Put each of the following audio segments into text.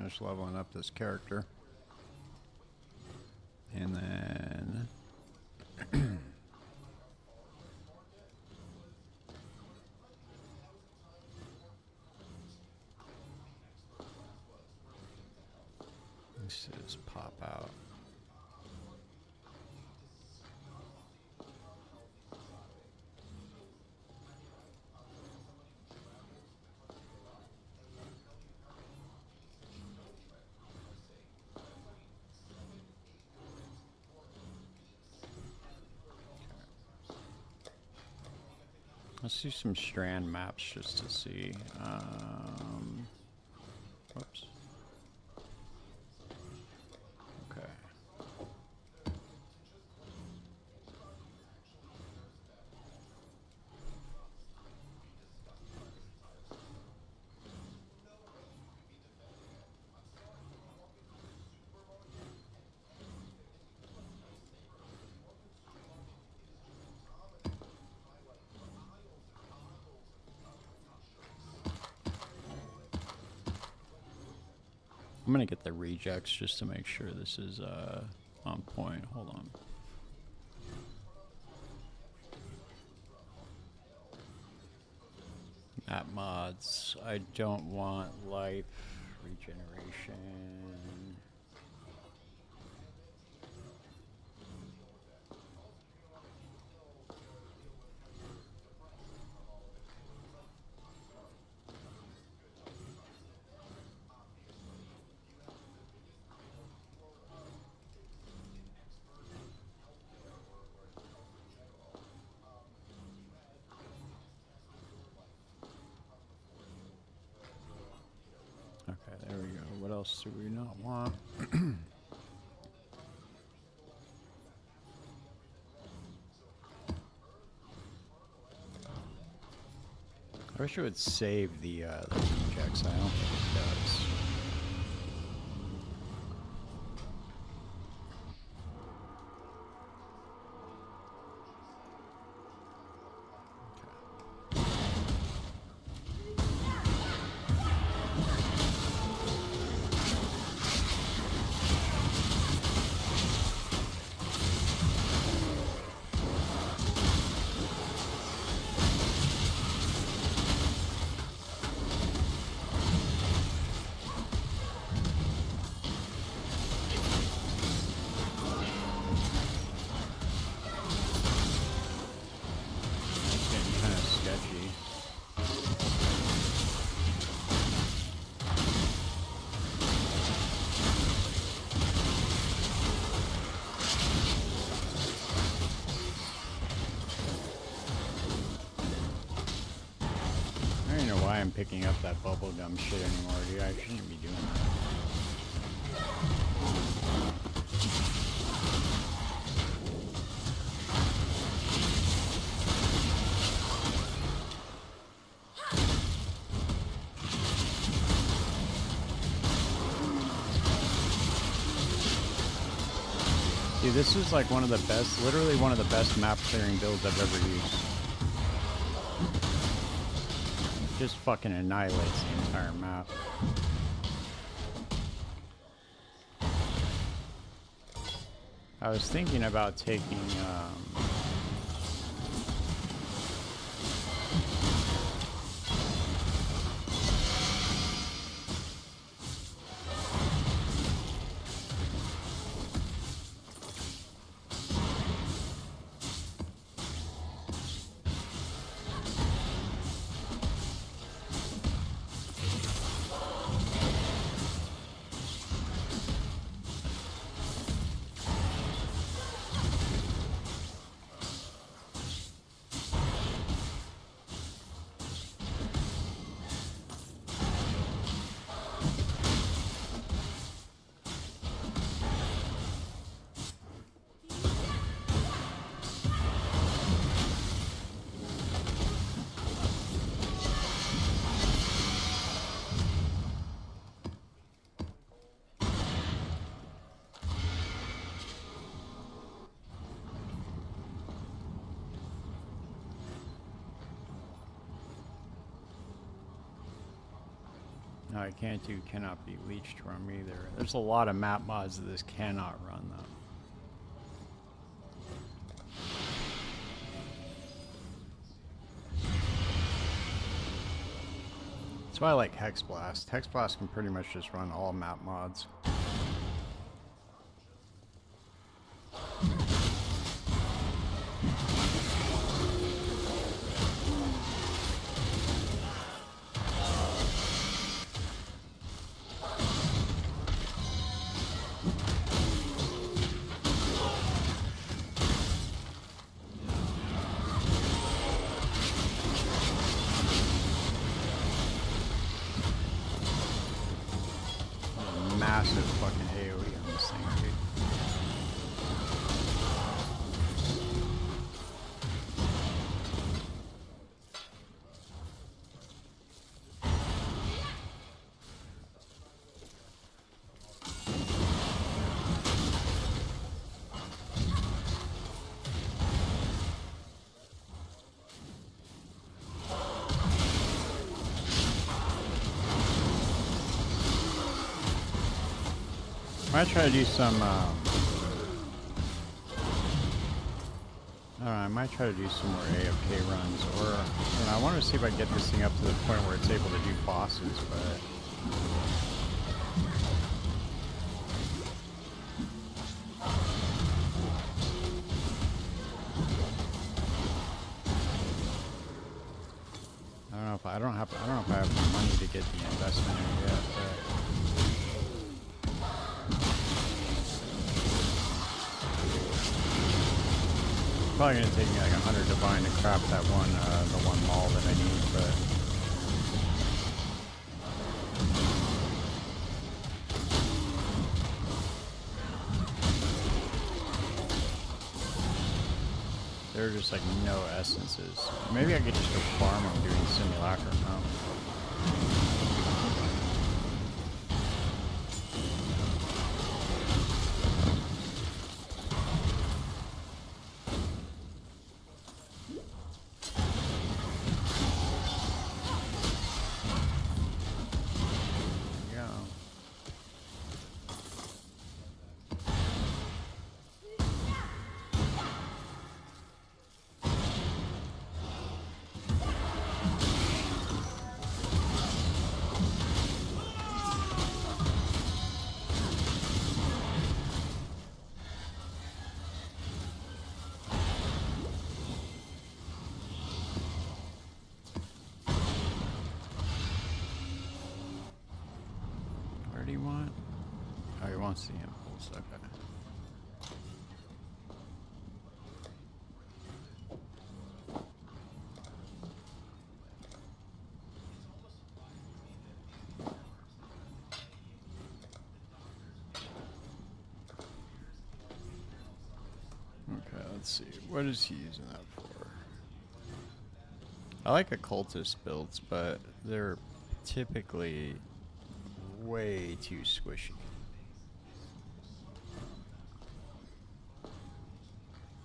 finish leveling up this character. And then let's just pop out. Let's do some strand maps just to see. Whoops. Okay. I'm gonna get the rejects just to make sure this is on point. Hold on. Map mods. I don't want life regeneration. Okay, there we go. What else do we not want? I wish it would save the rejects. I don't think it does. I'm picking up that bubblegum shit anymore, dude. I shouldn't be doing that. Dude, this is like one of the best, literally one of the best map clearing builds I've ever used. Just fucking annihilates the entire map. I was thinking about taking No, I can't do cannot be leached from either. There's a lot of map mods that this cannot run though. That's why I like Hex Blast. Hex Blast can pretty much just run all map mods. Massive fucking AoE on this thing, dude. I might try to do some, I don't know, I might try to do some more AFK runs, or, you know, I want to see if I can get this thing up to the point where it's able to do bosses, but... I don't know if I have the money to get the investment in it yet, but... Probably gonna take me like 100 divine to craft that one, the one mall that I need, but... There are just like no essences. Maybe I could just go farm them doing simulacrum now. What do you want? Oh, he wants the impulse, okay. Okay, let's see. What is he using that for? I like occultist builds, but they're typically way too squishy.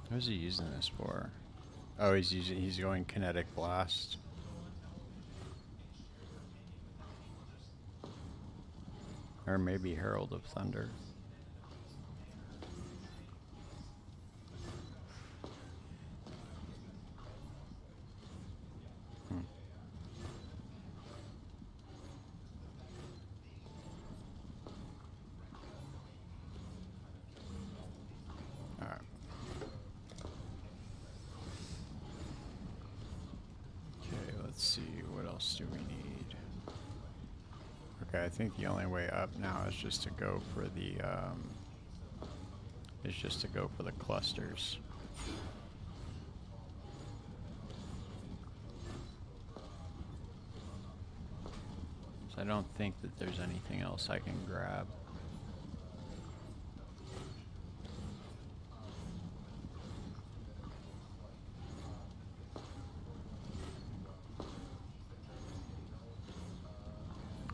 What is he using this for? Oh, he's going kinetic blast. Or maybe Herald of Thunder. Let's see, what else do we need? Okay, I think the only way up now is just to go for the clusters. So I don't think that there's anything else I can grab.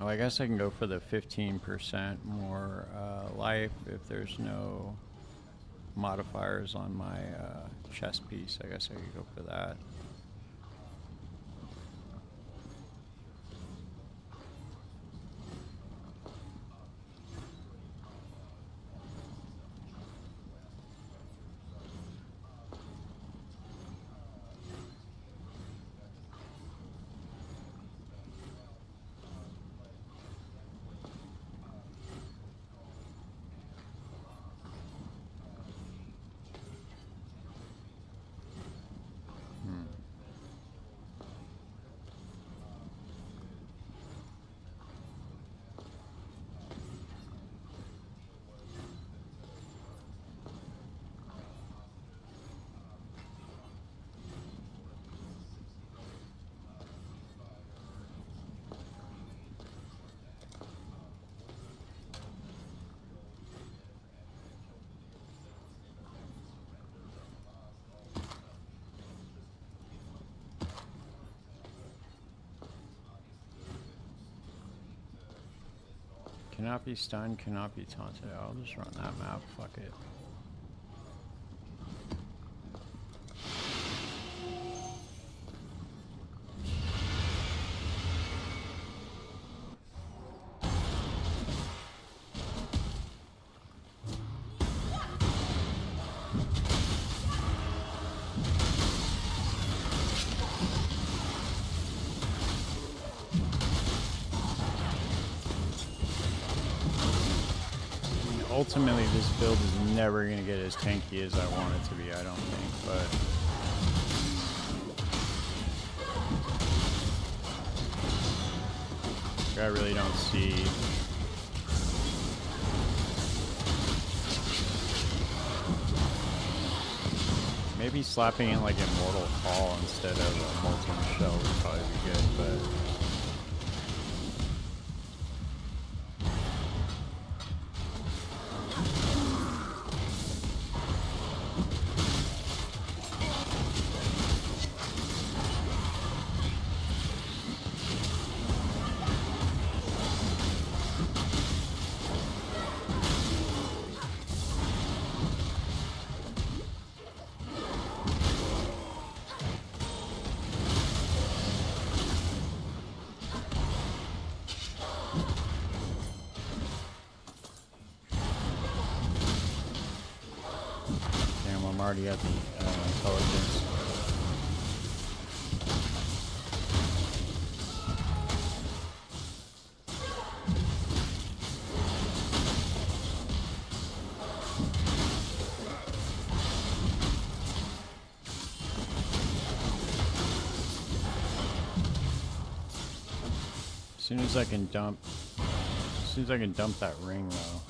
Oh, I guess I can go for the 15% more life if there's no modifiers on my chest piece. I guess I could go for that. Cannot be stunned, cannot be taunted. I'll just run that map, fuck it. Ultimately, this build is never going to get as tanky as I want it to be, I don't think, but I really don't see maybe slapping in like Immortal Call instead of a Molten Shell would probably be good, but already at the intelligence. As soon as I can dump that ring though.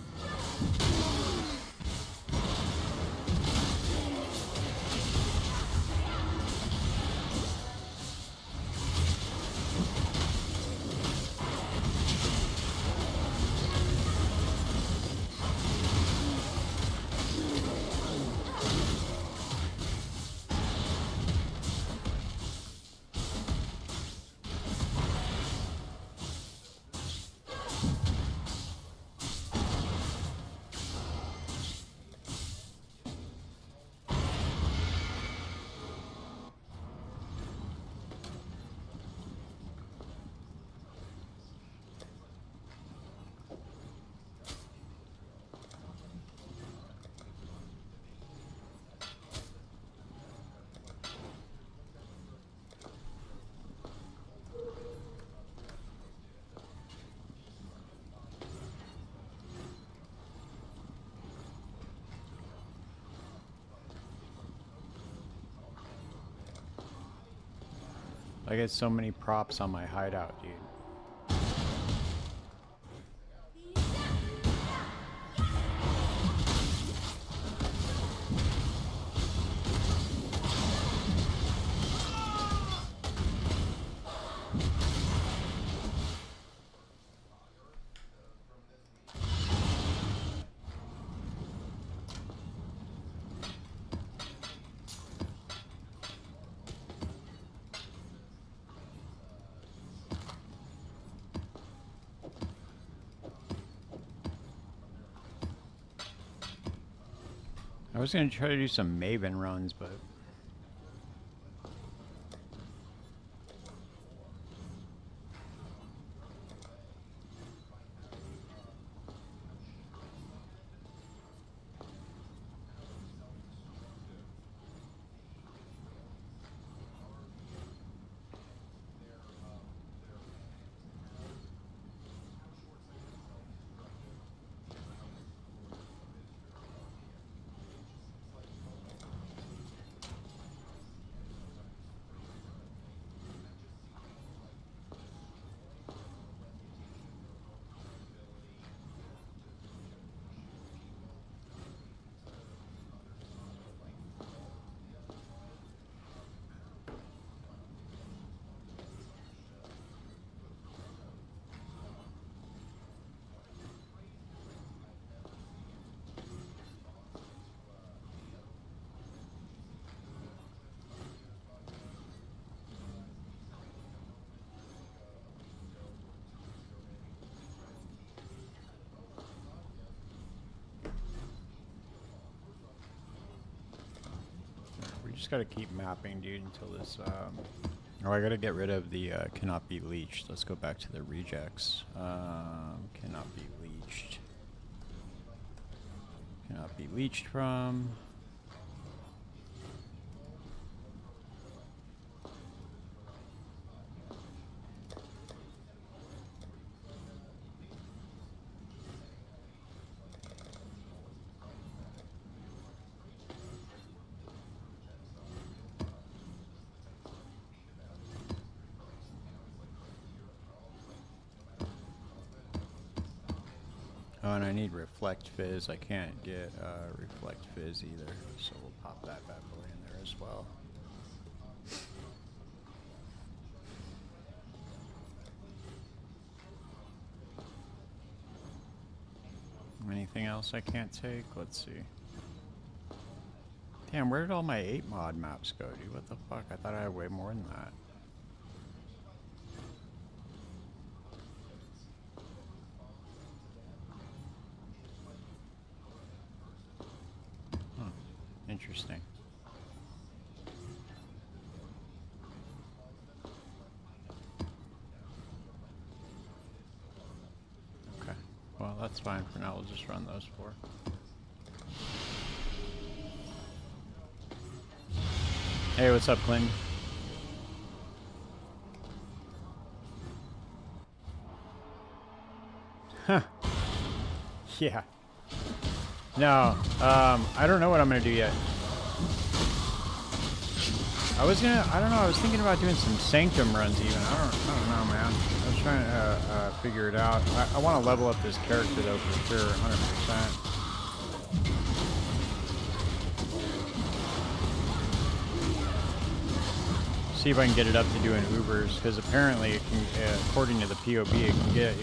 I get so many props on my hideout, dude. I was gonna try to do some Maven runs, but just gotta keep mapping, dude, until this, oh, I gotta get rid of the, cannot be leached. Let's go back to the rejects. Cannot be leached. Cannot be leached from. Oh, and I need Reflect Fizz. I can't get Reflect Fizz either, so we'll pop that bad boy in there as well. Anything else I can't take? Let's see. Damn, where did all my 8 mod maps go, dude? What the fuck? I thought I had way more than that. Interesting. Okay. Well, that's fine for now. We'll just run those 4. Hey, what's up, Clinton? Huh. Yeah. No, I don't know what I'm gonna do yet. I don't know, I was thinking about doing some Sanctum runs even. I don't know, man. I was trying to figure it out. I want to level up this character though for sure, 100%. See if I can get it up to doing Ubers, because apparently it can, according to the POB, it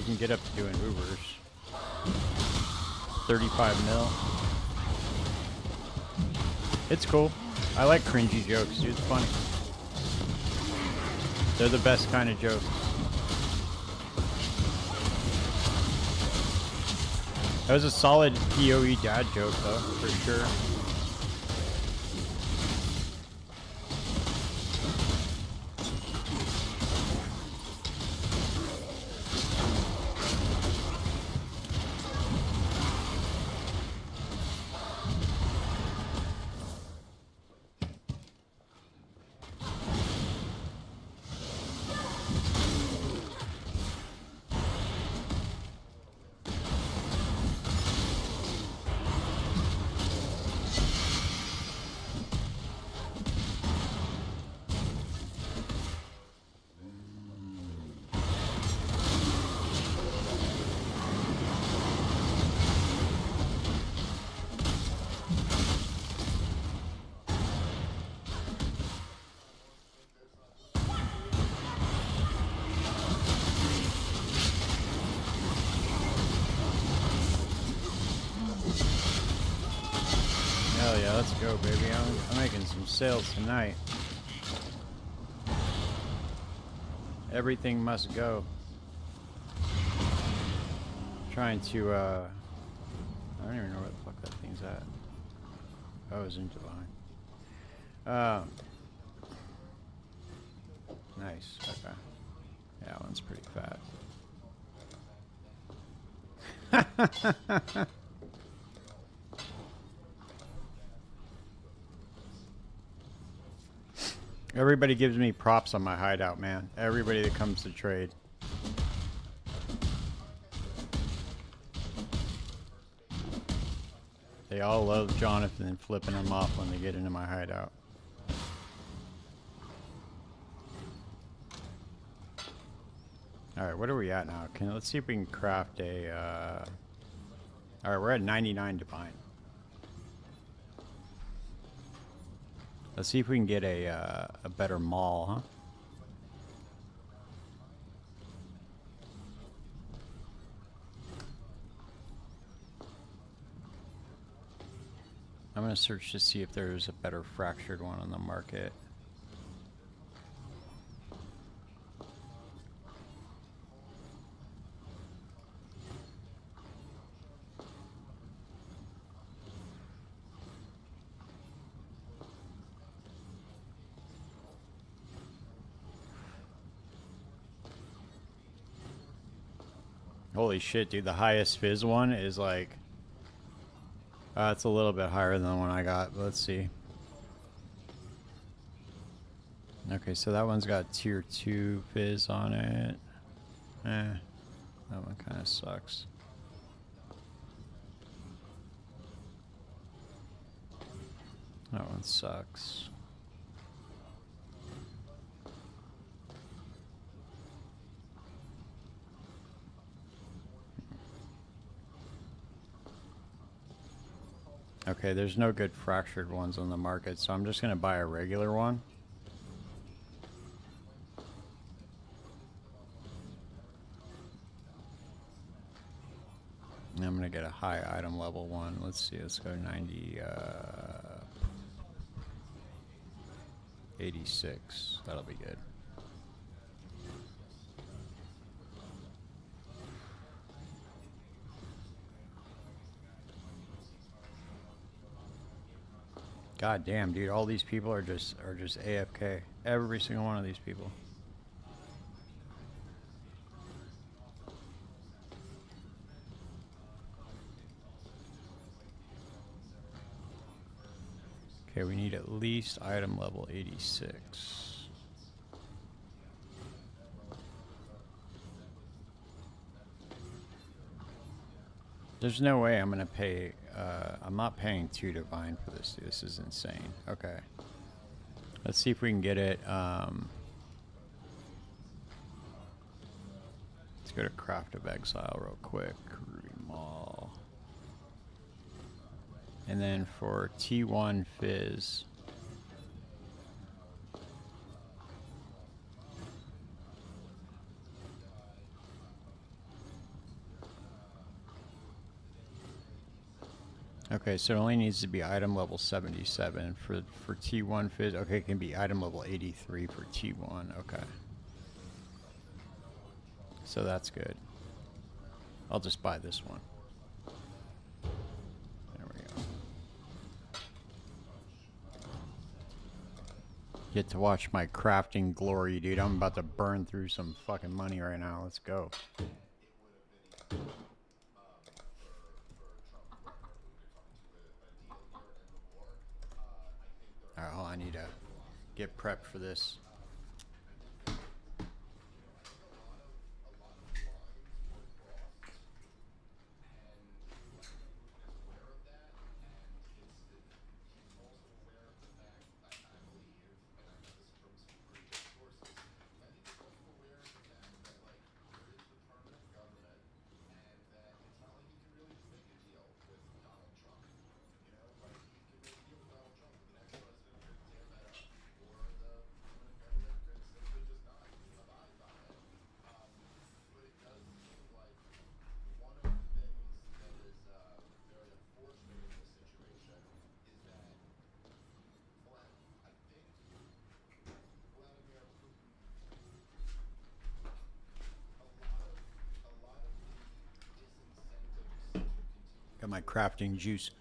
can get up to doing Ubers. 35 mil. It's cool. I like cringy jokes, dude. It's funny. They're the best kind of jokes. That was a solid PoE dad joke, though, for sure. Hell yeah, let's go, baby. I'm making some sales tonight. Everything must go. Trying to, I don't even know where the fuck that thing's at. Oh, it's in Divine. Nice, okay. Yeah, that one's pretty fat. Everybody gives me props on my hideout, man. Everybody that comes to trade. They all love Jonathan flipping them off when they get into my hideout. Alright, what are we at now? Let's see if we can craft a... Alright, we're at 99 divine. Let's see if we can get a better mall, huh? I'm gonna search to see if there's a better fractured one on the market. Holy shit, dude. The highest fizz one is like... it's a little bit higher than the one I got, but let's see. Okay, so that one's got tier 2 fizz on it. That one kind of sucks. That one sucks. Okay, there's no good fractured ones on the market, so I'm just going to buy a regular one. And I'm going to get a high item level one. Let's see, let's go 90, 86. That'll be good. God damn, dude, all these people are just AFK. Every single one of these people. Okay, we need at least item level 86. There's no way I'm gonna pay, I'm not paying 2 divine for this, dude. This is insane. Okay. Let's see if we can get it, let's go to Craft of Exile real quick. Mall. And then for T1 Fizz. Okay, so it only needs to be item level 77 for T1 Fizz. Okay, it can be item level 83 for T1. Okay. So that's good. I'll just buy this one. There we go. Get to watch my crafting glory, dude. I'm about to burn through some fucking money right now. Let's go. Alright, hold on, I need to get prepped for this. Got my crafting juice.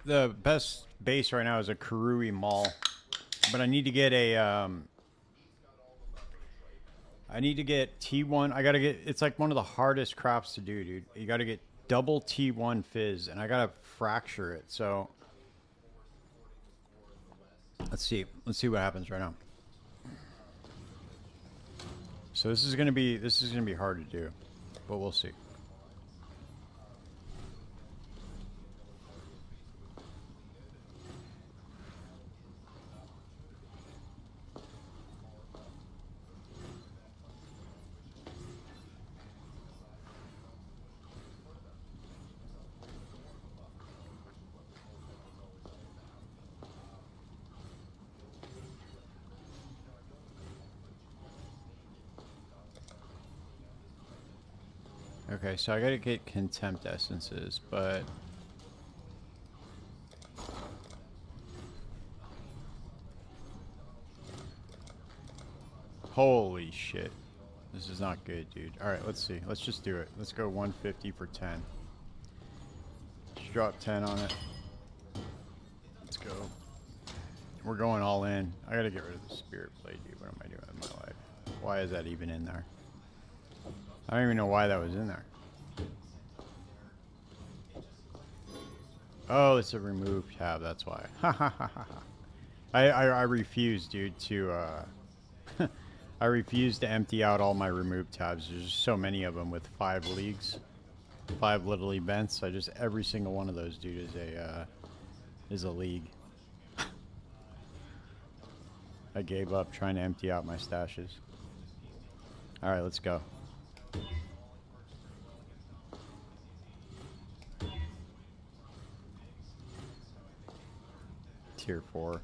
The best base right now is a Karui Mall, but I need to get a I need to get T1. I gotta get, it's like one of the hardest crafts to do, dude. You gotta get double T1 Fizz, and I gotta fracture it. So let's see what happens right now. So this is gonna be hard to do, but we'll see. Okay, so I gotta get Contempt Essences, but... Holy shit. This is not good, dude. Alright, let's see. Let's just do it. Let's go 150 for 10. Just drop 10 on it. Let's go. We're going all in. I gotta get rid of the Spirit Blade, dude. What am I doing with my life? Why is that even in there? I don't even know why that was in there. Oh, it's a remove tab, that's why. Ha ha ha ha. I refuse, dude, to I refuse to empty out all my remove tabs. There's just so many of them with 5 leagues, 5 little events. I just every single one of those, dude, is a league. I gave up trying to empty out my stashes. All right, let's go. Tier 4.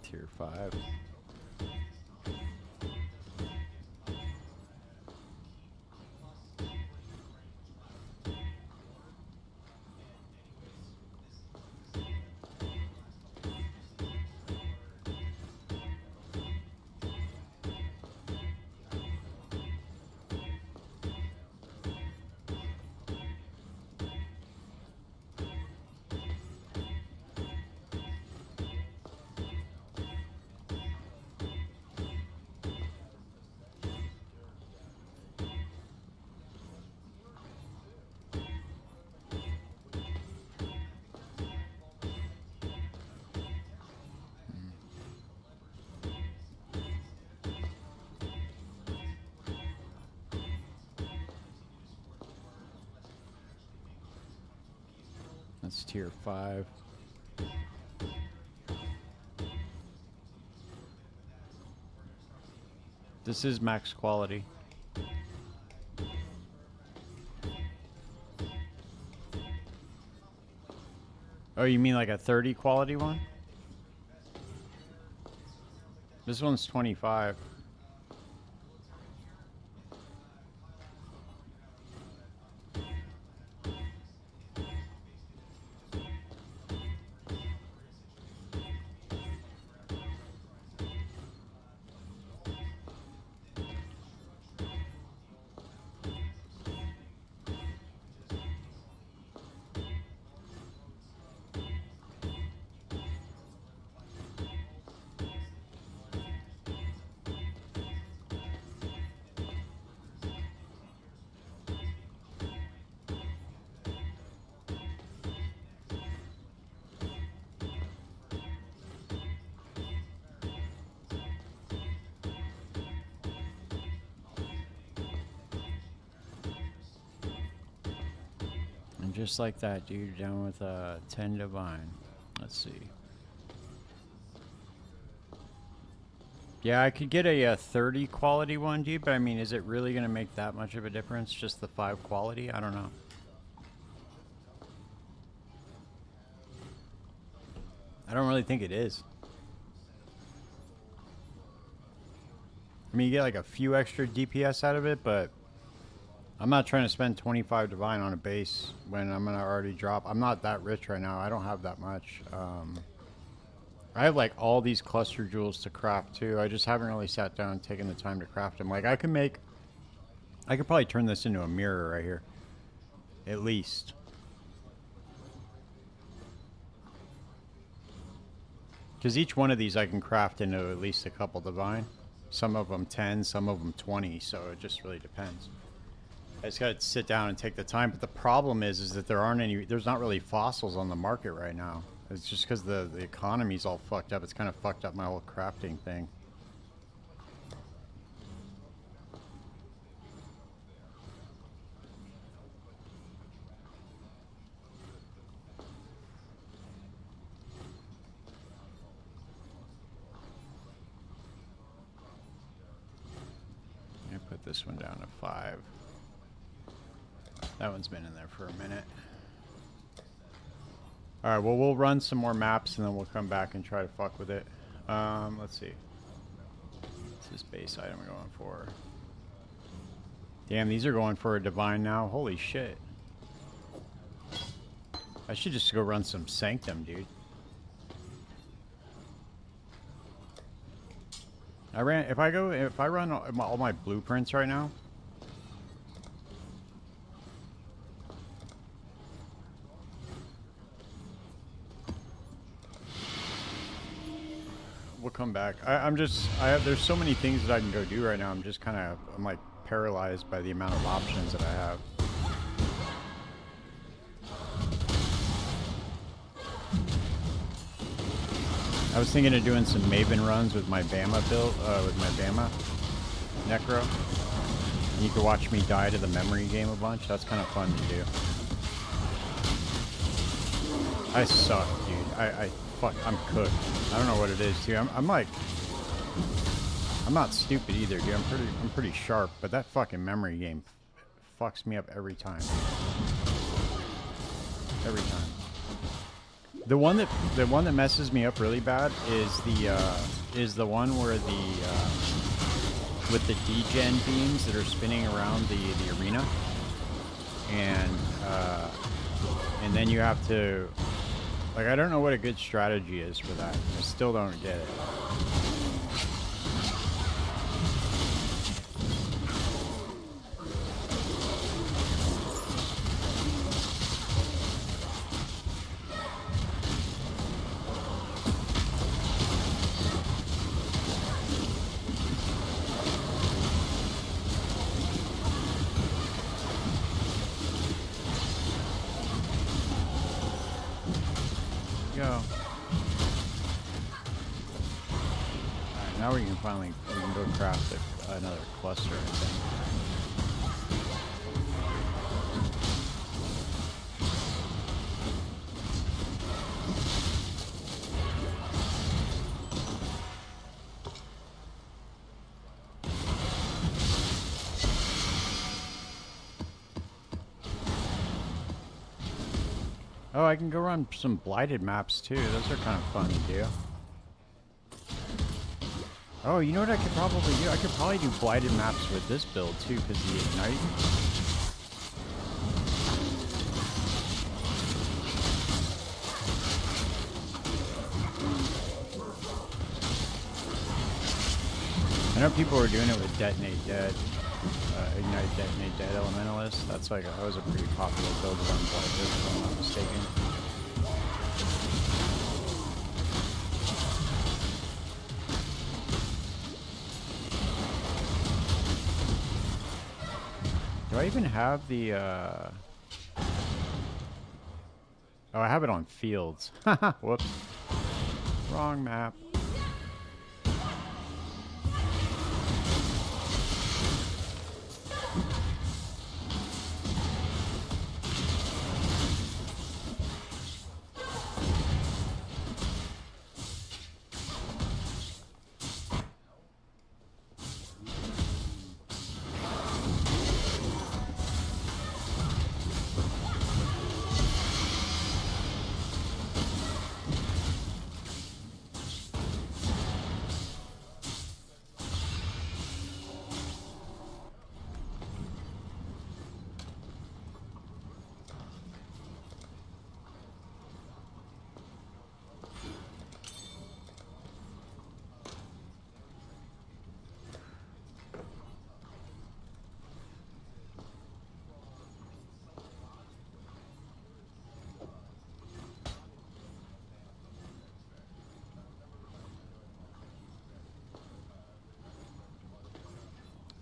Tier 5. That's tier 5. This is max quality. Oh, you mean like a 30 quality one? This one's 25. And just like that, dude, down with 10 divine. Let's see. Yeah, I could get a 30 quality one, dude, but I mean, is it really going to make that much of a difference? Just the 5 quality? I don't know. I don't really think it is. I mean, you get like a few extra DPS out of it, but I'm not trying to spend 25 divine on a base when I'm going to already drop. I'm not that rich right now. I don't have that much. I have like all these cluster jewels to craft too. I just haven't really sat down and taken the time to craft them. Like I could probably turn this into a mirror right here. At least. Because each one of these I can craft into at least a couple divine. Some of them 10, some of them 20, so it just really depends. I just gotta sit down and take the time, but the problem is that there's not really fossils on the market right now. It's just because the economy's all fucked up. It's kind of fucked up my whole crafting thing. This one down to 5. That one's been in there for a minute. Alright, well, we'll run some more maps and then we'll come back and try to fuck with it. Let's see. What's this base item going for? Damn, these are going for a divine now. Holy shit. I should just go run some Sanctum, dude. If I run all my blueprints right now. We'll come back. There's so many things that I can go do right now. I'm like paralyzed by the amount of options that I have. I was thinking of doing some Maven runs with my Bama build, with my Bama Necro. And you can watch me die to the memory game a bunch. That's kind of fun to do. I suck, dude. I'm cooked. I don't know what it is, too. I'm not stupid either, dude. I'm pretty sharp, but that fucking memory game fucks me up every time. Every time. The one that messes me up really bad is the one where with the degen beams that are spinning around the arena, and then you have to, like, I don't know what a good strategy is for that. I still don't get it. Now we can go craft another cluster, I think. Oh, I can go run some blighted maps too. Those are kind of fun to do. Oh, you know what I could probably do? I could probably do blighted maps with this build too, because the Ignite. I know people were doing it with Detonate Dead, Ignite, Detonate Dead Elementalist. That was a pretty popular build on Blighted, if I'm not mistaken. Do I even have the, Oh, I have it on Fields. Whoops. Wrong map.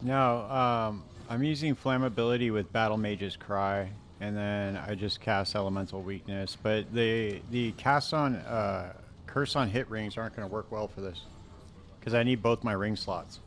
No, I'm using Flammability with Battle Mage's Cry, and then I just cast Elemental Weakness. But the cast on Curse on hit rings aren't going to work well for this, because I need both my ring slots.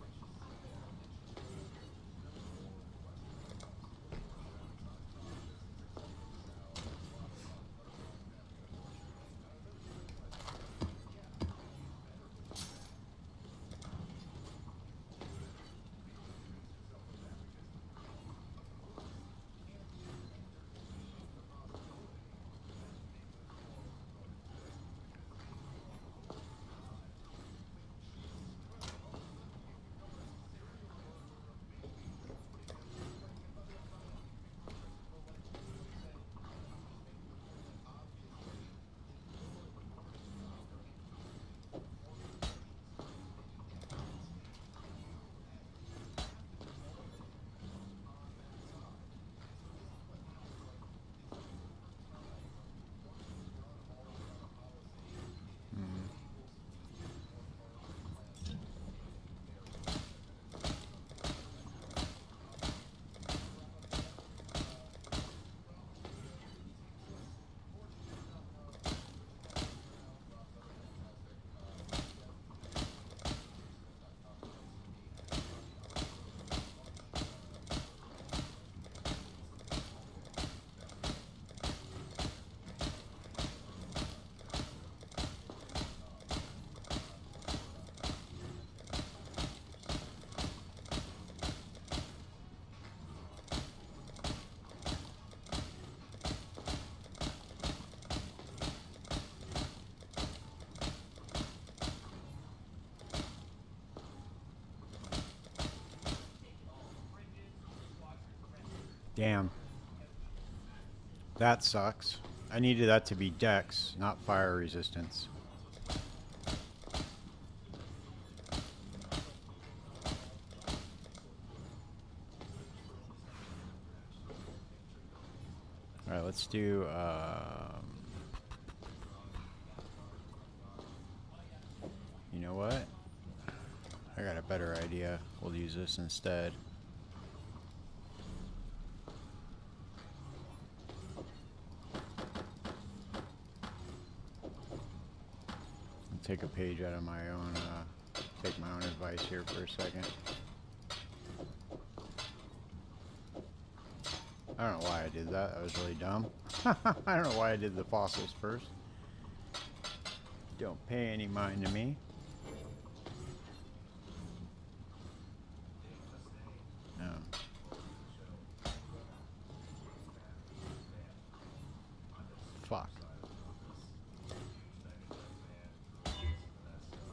Damn. That sucks. I needed that to be dex, not fire resistance. Alright, let's do, you know what? I got a better idea. We'll use this instead. I'll take a page out of my own, take my own advice here for a second. I don't know why I did that. That was really dumb. I don't know why I did the fossils first. Don't pay any mind to me. No. Fuck.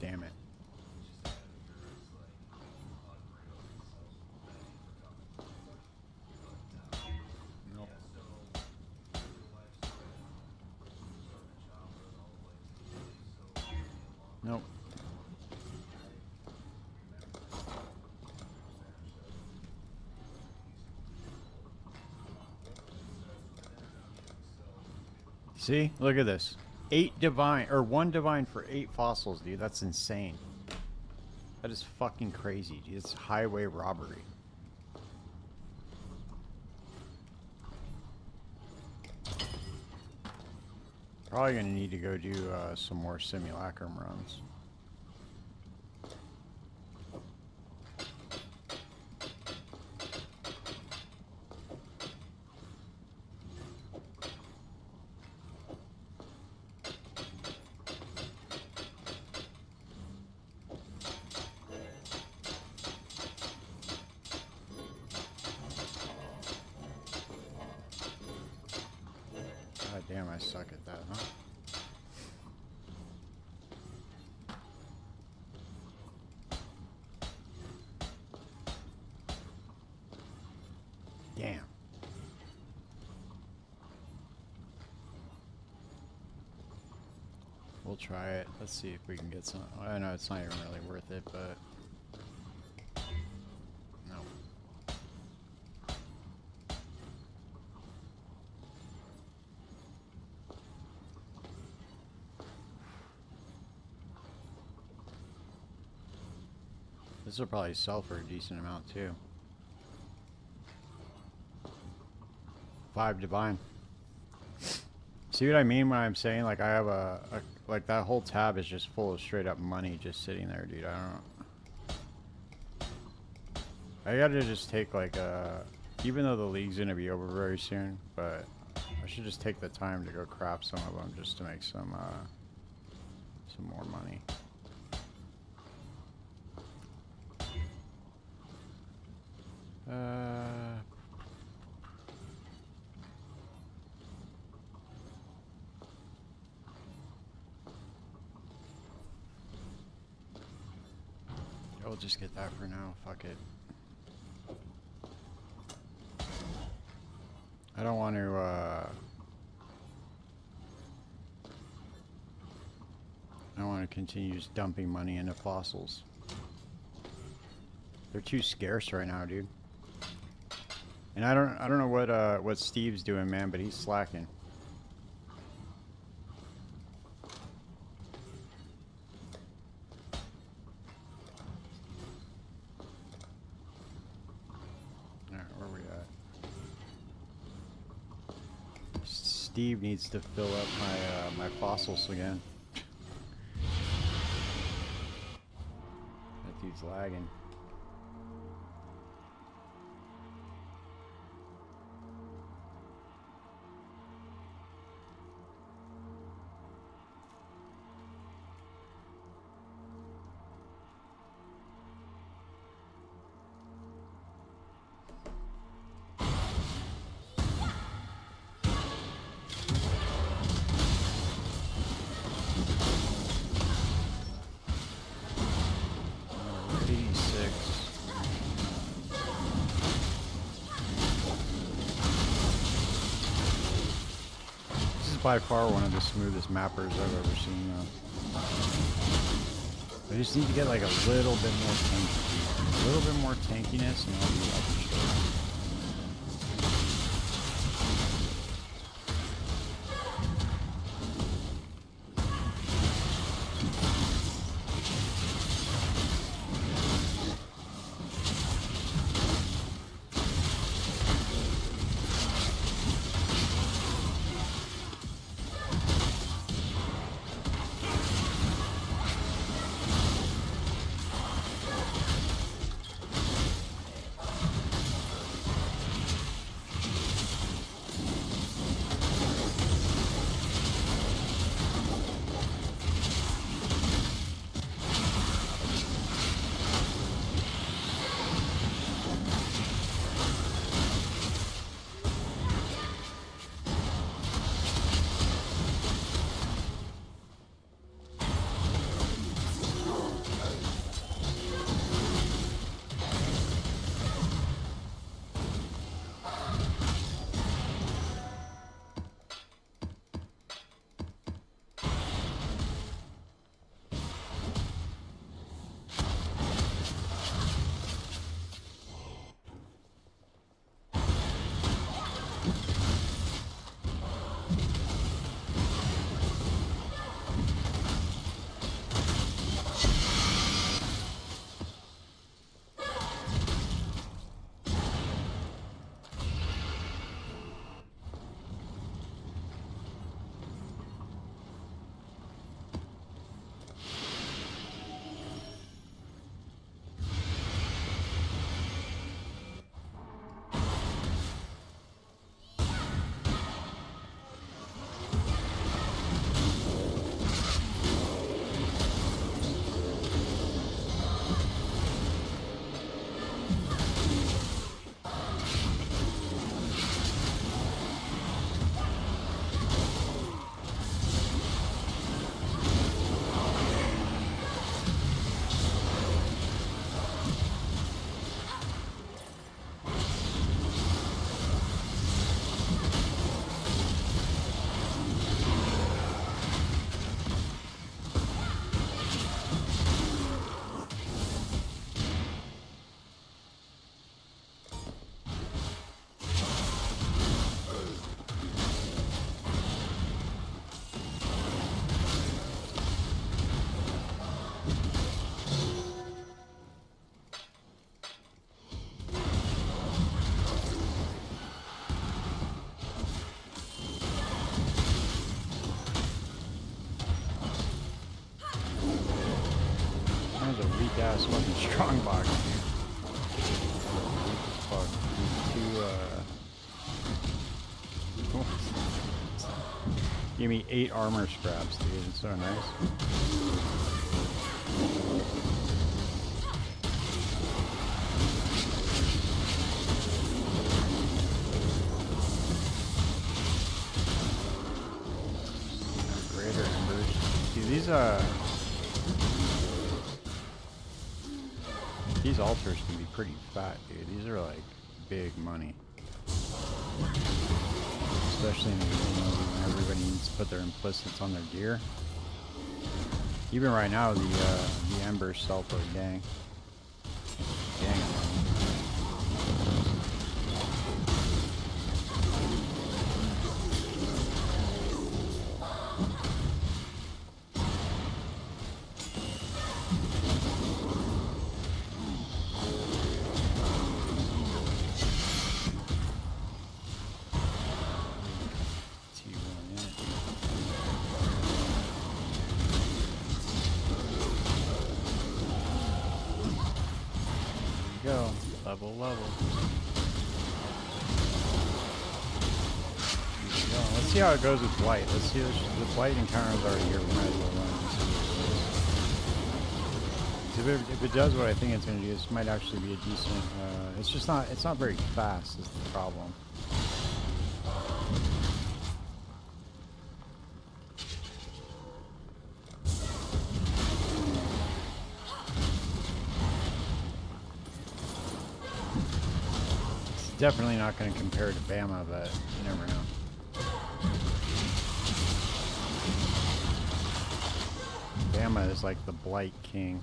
Damn it. Nope. See? Look at this. 8 divine, or 1 divine for 8 fossils, dude. That's insane. That is fucking crazy, dude. It's highway robbery. Probably gonna need to go do some more simulacrum runs. God damn, I suck at that, huh? Damn. We'll try it. Let's see if we can get some. I know it's not even really worth it, but no. This will probably sell for a decent amount too. 5 divine. See what I mean when I'm saying like I have a like that whole tab is just full of straight up money just sitting there, dude. I don't. I gotta just take like a. Even though the league's gonna be over very soon, but I should just take the time to go craft some of them just to make some more money. I'll just get that for now. Fuck it. I don't want to, I don't want to continue just dumping money into fossils. They're too scarce right now, dude. And I don't know what Steve's doing, man, but he's slacking. Alright, where are we at? Steve needs to fill up my fossils again. That dude's lagging. by far one of the smoothest mappers I've ever seen. I just need to get like a little bit more tanky, a little bit more tankiness, and I'll be like sure. Gas fucking strong box, dude. Fuck. Give me 8 armor scraps, dude. It's so nice. Greater embers. See, these altars can be pretty fat, dude. These are like big money. Especially in the game when everybody needs to put their implicits on their gear. Even right now, the embers sell for a gang. Go. Level. Let's see how it goes with Blight. Let's see the Blight encounters are here. We might as well run and see if it does what I think it's going to do, this might actually be a decent. It's not very fast is the problem. Definitely not going to compare to Bama, but you never know. Bama is like the Blight King.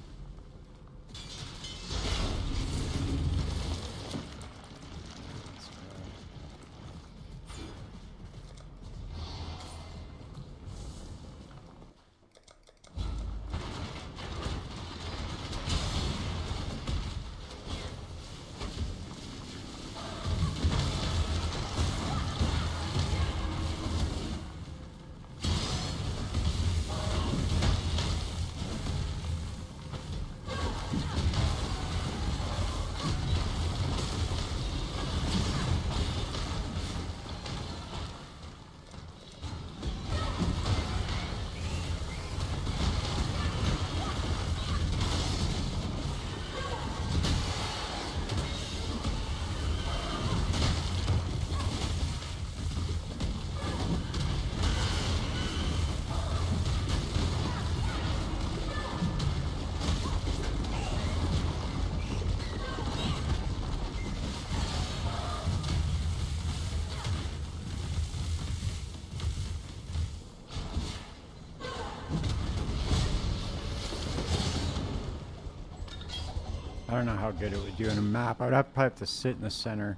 I don't know how good it would do in a map. I would probably have to sit in the center.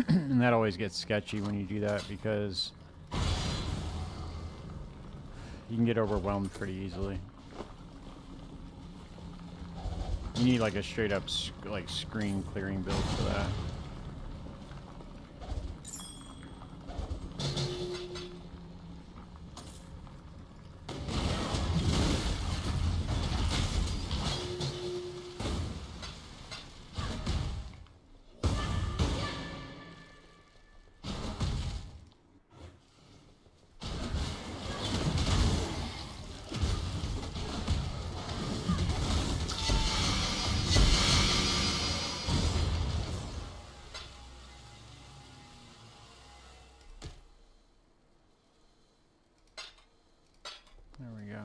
And that always gets sketchy when you do that because you can get overwhelmed pretty easily. You need like a straight up like screen clearing build for that. There we go.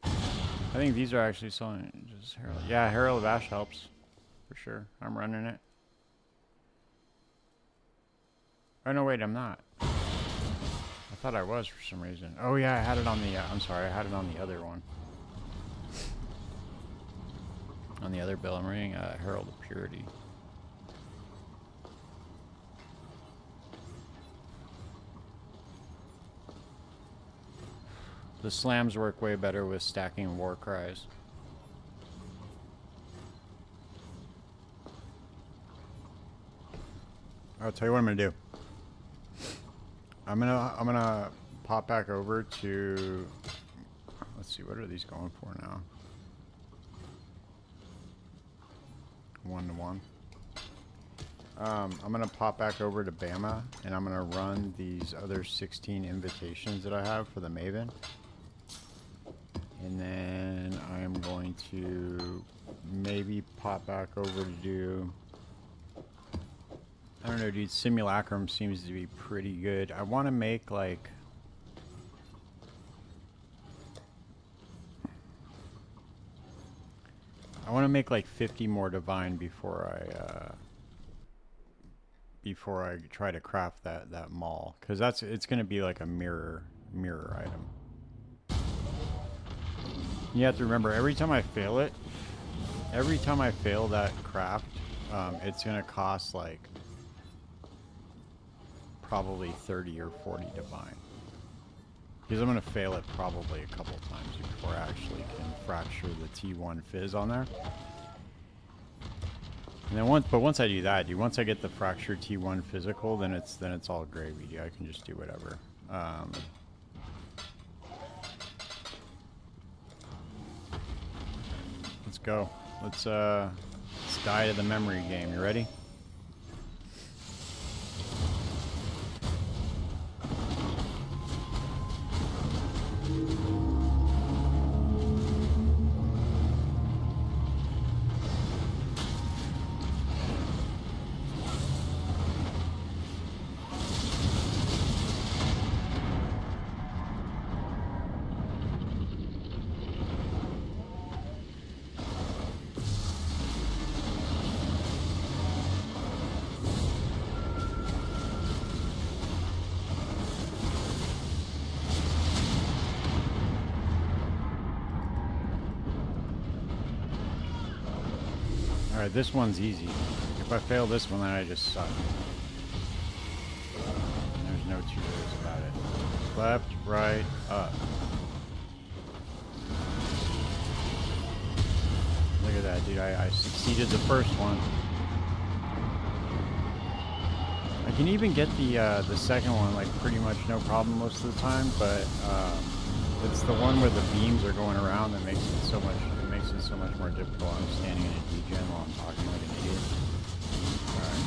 I think these are actually selling just Herald. Yeah, Herald of Ash helps. For sure. I'm running it. Oh, no, wait, I'm not. I thought I was for some reason. Oh, yeah, I had it on the... I'm sorry, I had it on the other one. On the other bill, I'm running Herald of Purity. The slams work way better with stacking war cries. I'll tell you what I'm gonna do. I'm gonna pop back over to. Let's see, what are these going for now? 1-to-1. I'm gonna pop back over to Bama, and I'm gonna run these other 16 invitations that I have for the Maven. And then I'm going to maybe pop back over to do, I don't know, dude, Simulacrum seems to be pretty good. I want to make like, I want to make like 50 more Divine before I try to craft that Maul, because it's going to be like a mirror item. You have to remember, every time I fail that craft, it's going to cost like probably 30 or 40 Divine. Because I'm going to fail it probably a couple times before I actually can fracture the T1 Fizz on there. And then once I do that, dude, once I get the fracture T1 physical, then it's all gravy, dude. I can just do whatever. Let's go. Let's die to the memory game. You ready? Alright, this one's easy. If I fail this one, then I just suck. And there's no two ways about it. Left, right, up. Look at that, dude. I succeeded the first one. I can even get the second one like pretty much no problem most of the time, but it's the one where the beams are going around that makes it so much. It makes it so much more difficult. I'm standing in a degen while I'm talking like an idiot. All right.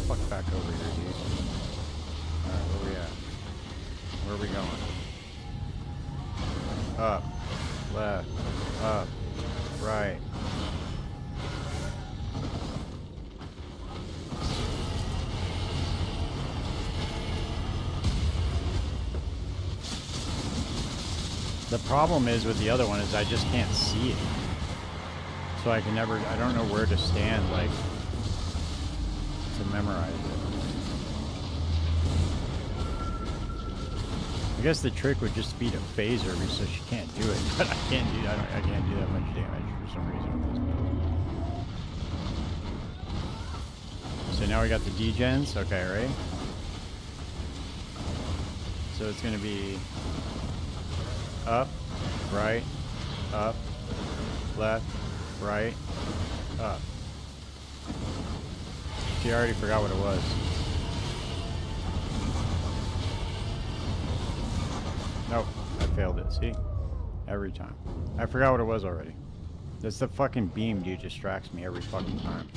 Fuck back over here, dude. All right, where we at? Where are we going? Up, left, up, right. The problem is with the other one is I just can't see it. So I can never, I don't know where to stand, like, to memorize it. I guess the trick would just be to phase her so she can't do it, but I can't do that. I can't do that much damage for some reason with this build. So now we got the degens. Okay, right? So it's gonna be up, right, up, left, right, up. See, I already forgot what it was. Nope, I failed it, see? Every time. I forgot what it was already. That's the fucking beam, dude, distracts me every fucking time.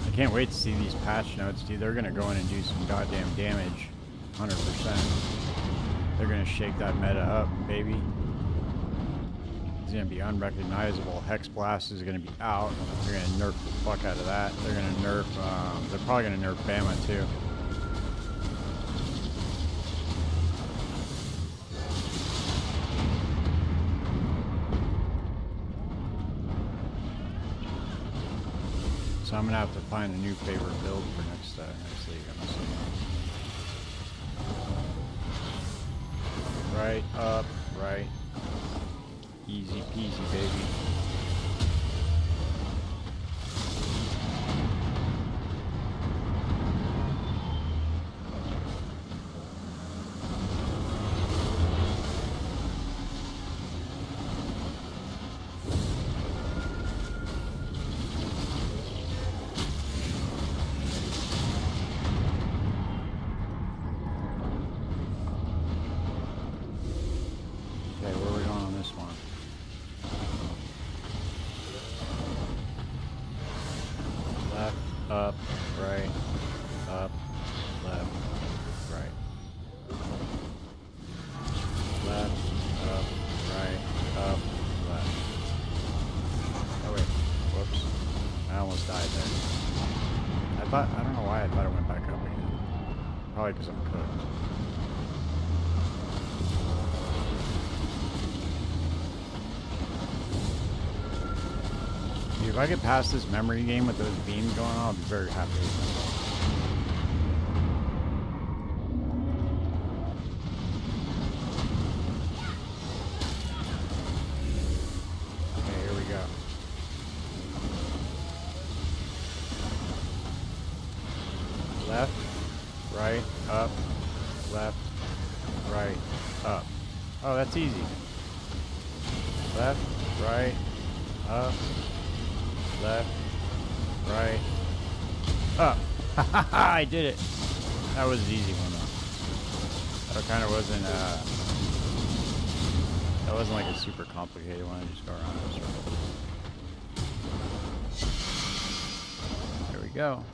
I can't wait to see these patch notes, dude. They're gonna go in and do some goddamn damage. 100%. They're gonna shake that meta up, baby. It's gonna be unrecognizable. Hex Blast is gonna be out. They're gonna nerf the fuck out of that. They're gonna nerf, they're probably gonna nerf Bama too. So I'm gonna have to find a new favorite build for next league. I'm assuming. Right, up, right. Easy peasy, baby. Okay, where are we going on this one? Left, up, right, up, left, right. Left, up, right, up, left. Oh wait, whoops. I almost died there. I don't know why I thought it went back up again. Probably because I'm cooked. Dude, if I get past this memory game with those beams going on, I'll be very happy with myself. Okay, here we go. Left, right, up, left, right, up. Oh, that's easy. Left, right, up, left, right, up. I did it. That was an easy one though. That kind of wasn't, that wasn't like a super complicated one. I just go around in a circle. There we go.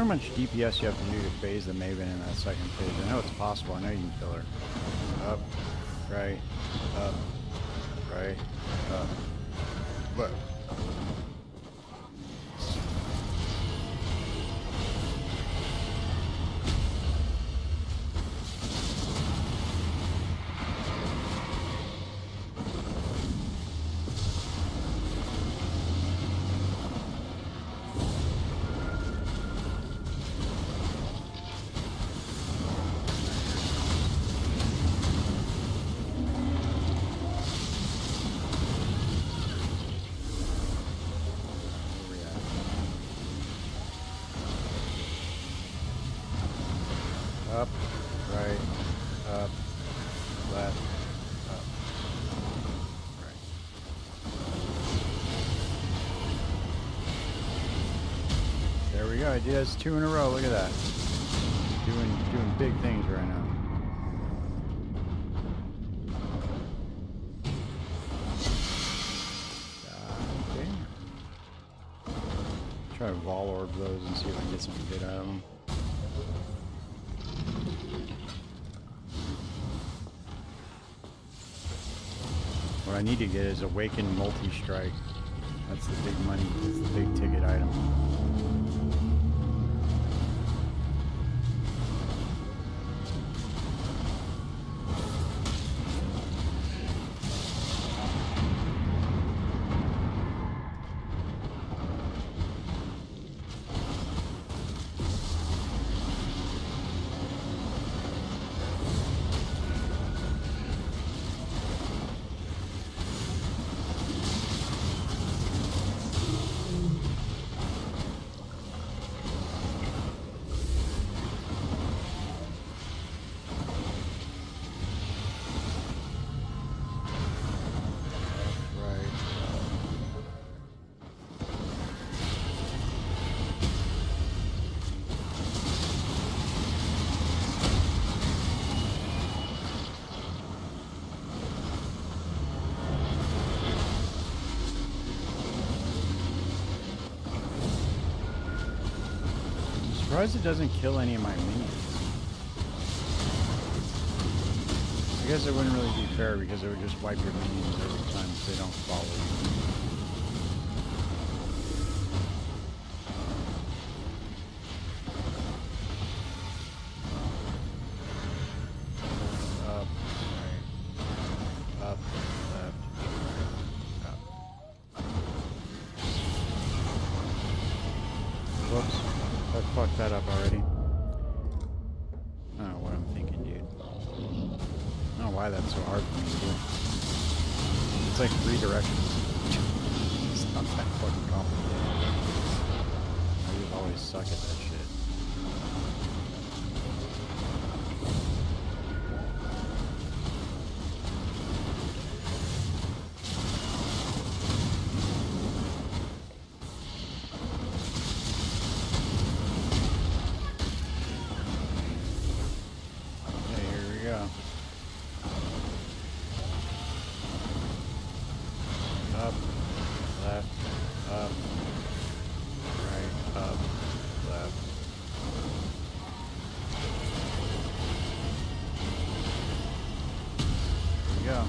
how much DPS you have to do to phase the Maven in that second phase. I know it's possible. I know you can kill her. Up, right, up, right, up. But up, right, up, left, up, right. There we go. I did 2 in a row. Look at that. Doing big things right now. Okay. Try to wall orb those and see if I can get something good out of them. What I need to get is Awakened Multi-Strike. That's the big money. That's the big ticket item. I'm surprised it doesn't kill any of my minions. I guess it wouldn't really be fair because it would just wipe your minions every time if they don't follow you. Up, right, up, left, right, up. Whoops. I fucked that up already. I don't know what I'm thinking, dude. I don't know why that's so hard for me to do. It's like 3 directions. It's not that fucking complicated. I just always suck at that shit. Up, left, up, right, up, left. There we go.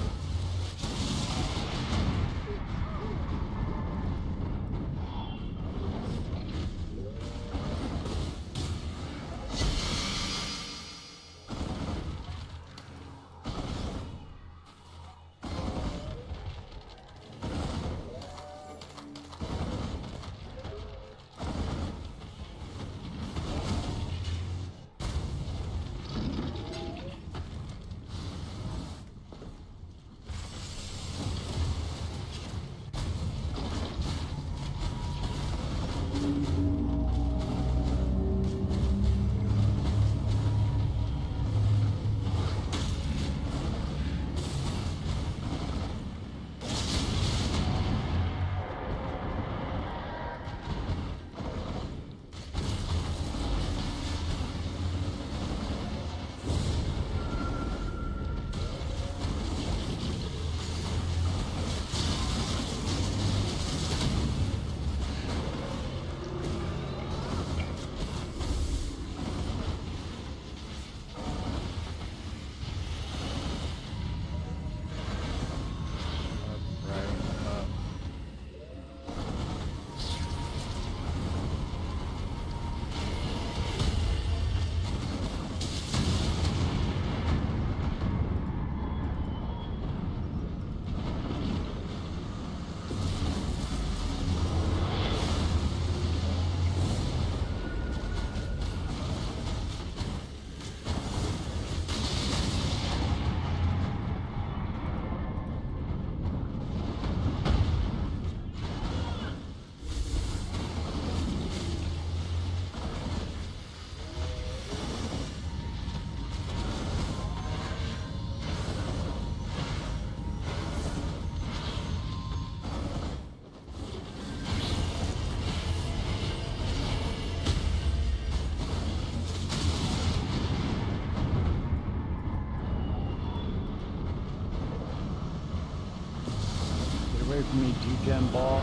away from me, D-Gen ball.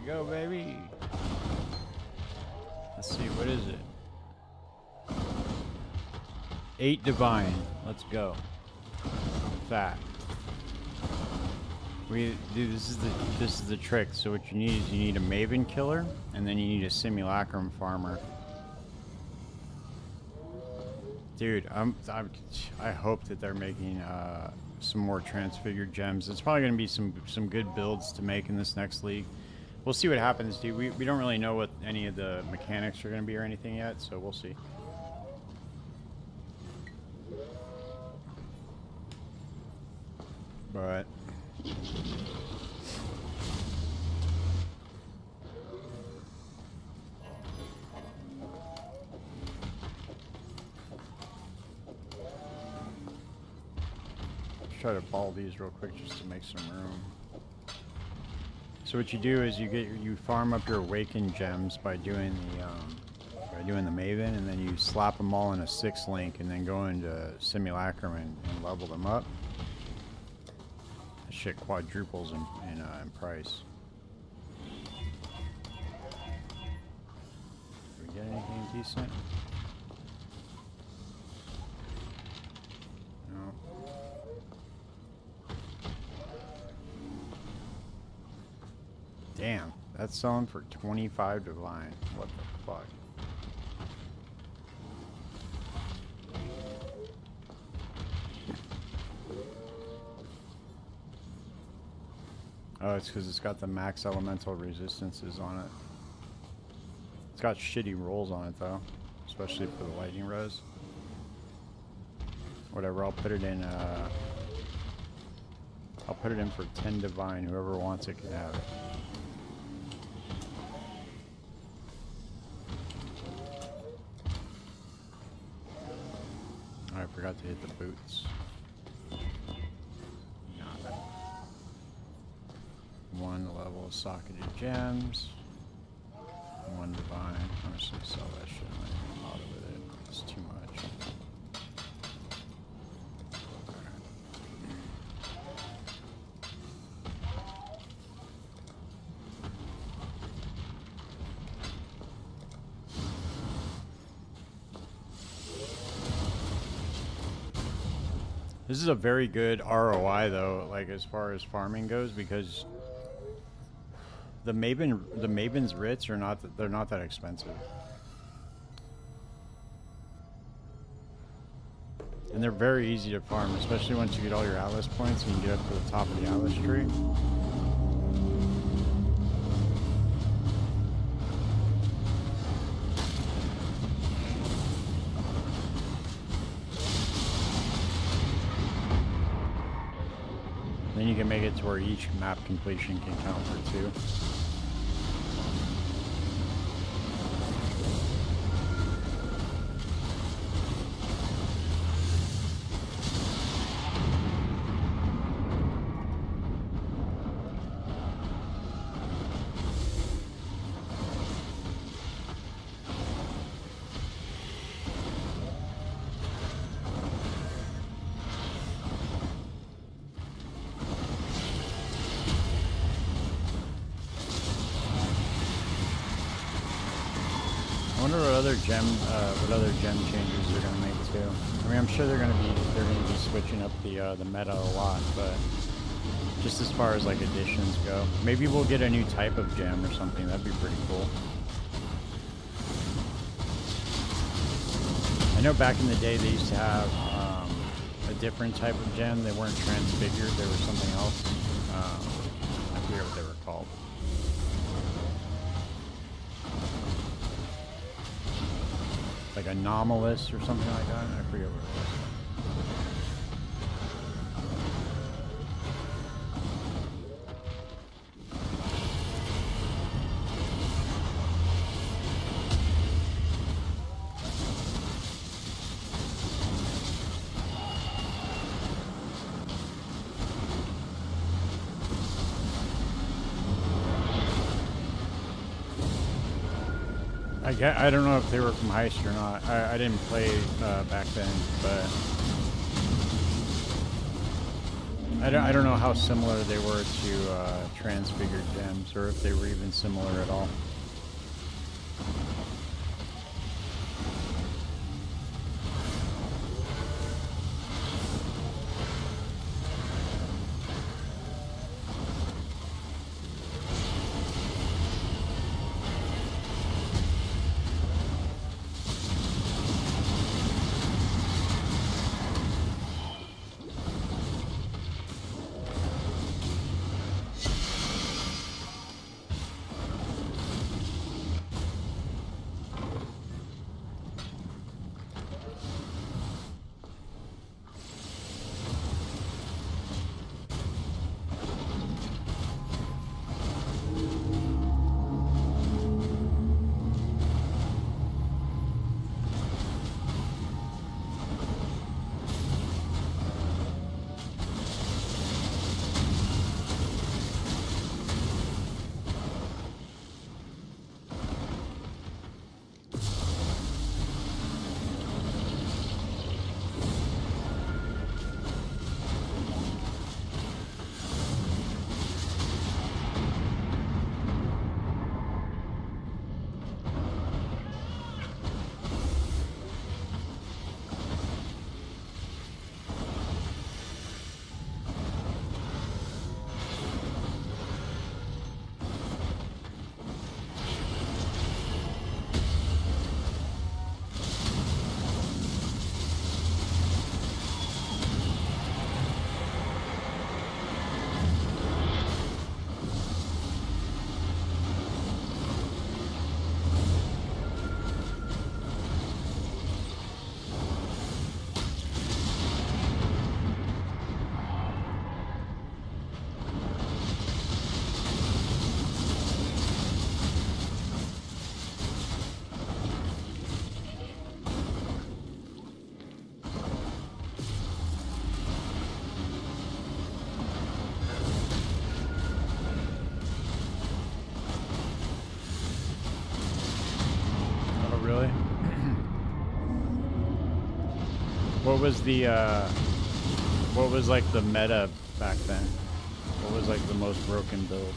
Go, baby. Let's see, what is it? 8 divine. Let's go. Fat. Dude, this is the trick. So what you need is you need a Maven killer, and then you need a simulacrum farmer. Dude, I hope that they're making some more transfigured gems. It's probably gonna be some good builds to make in this next league. We'll see what happens, dude. We don't really know what any of the mechanics are going to be or anything yet, so we'll see. But let's try to ball these real quick just to make some room. So what you do is you farm up your awakened gems by doing the Maven, and then you slap them all in a 6 link, and then go into Simulacrum and level them up. That shit quadruples in price. Did we get anything decent? No. Damn, that's selling for 25 divine. What the fuck? Oh, it's because it's got the max elemental resistances on it. It's got shitty rolls on it though, especially for the lightning res. Whatever, I'll put it in. I'll put it in for 10 divine. Whoever wants it can have it. I forgot to hit the boots. Nah. 1 level of socketed gems. 1 divine. Honestly, sell that shit. I'm not even bother with it. It's too much. This is a very good ROI though, like as far as farming goes, because the Maven's writs are they're not that expensive. And they're very easy to farm, especially once you get all your Atlas points and you get up to the top of the Atlas tree. Then you can make it to where each map completion can count for 2. I wonder what other gem changes they're gonna make too. I mean, I'm sure they're gonna be switching up the meta a lot, but just as far as like additions go, maybe we'll get a new type of gem or something. That'd be pretty cool. I know back in the day they used to have a different type of gem. They weren't transfigured. They were something else. I forget what they were called. Like anomalous or something like that. I forget what it was. I don't know if they were from Heist or not. I didn't play back then, but I don't know how similar they were to transfigured gems, or if they were even similar at all. Really? What was the what was like the meta back then? What was like the most broken build?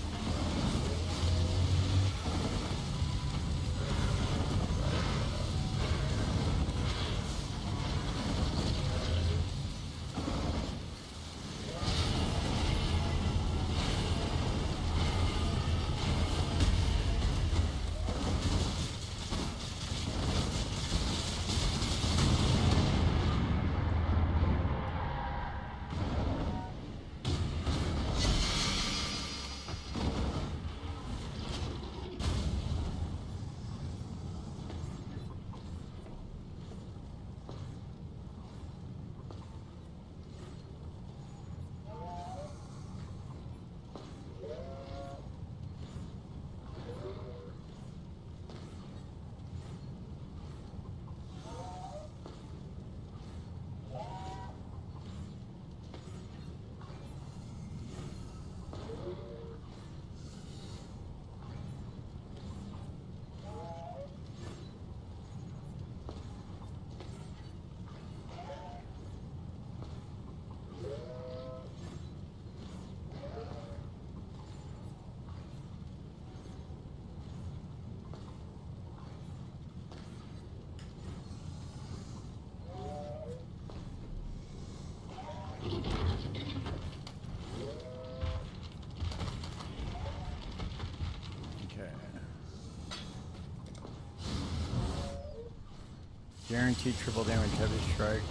Guaranteed triple damage heavy strike.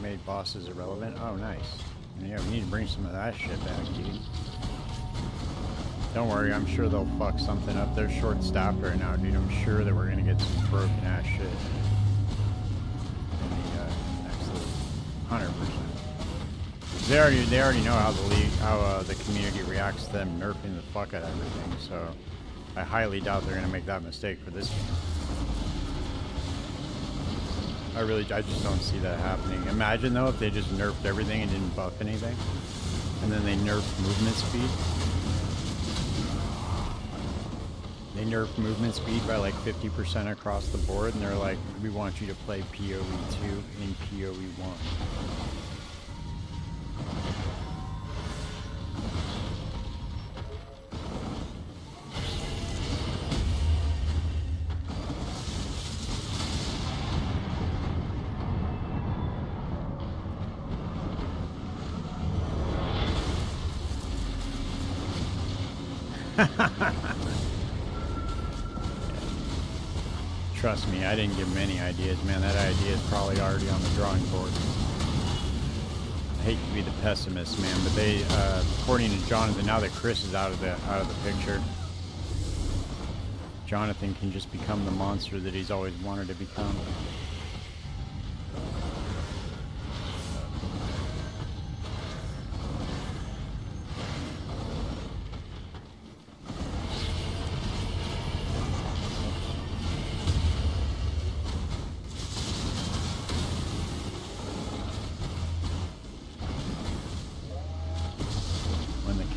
Made bosses irrelevant. Oh, nice. Yeah, we need to bring some of that shit back, dude. Don't worry, I'm sure they'll fuck something up. They're short-staffed right now, dude. I'm sure that we're gonna get some broken-ass shit in the next league. 100%. They already know how the league, the community reacts to them nerfing the fuck out of everything. So I highly doubt they're gonna make that mistake for this game. I just don't see that happening. Imagine though if they just nerfed everything and didn't buff anything, and then they nerfed movement speed. They nerfed movement speed by like 50% across the board, and they're like, we want you to play PoE 2 in PoE 1. Trust me, I didn't give him any ideas, man. That idea is probably already on the drawing board. I hate to be the pessimist, man, but they, according to Jonathan, now that Chris is out of the picture, Jonathan can just become the monster that he's always wanted to become.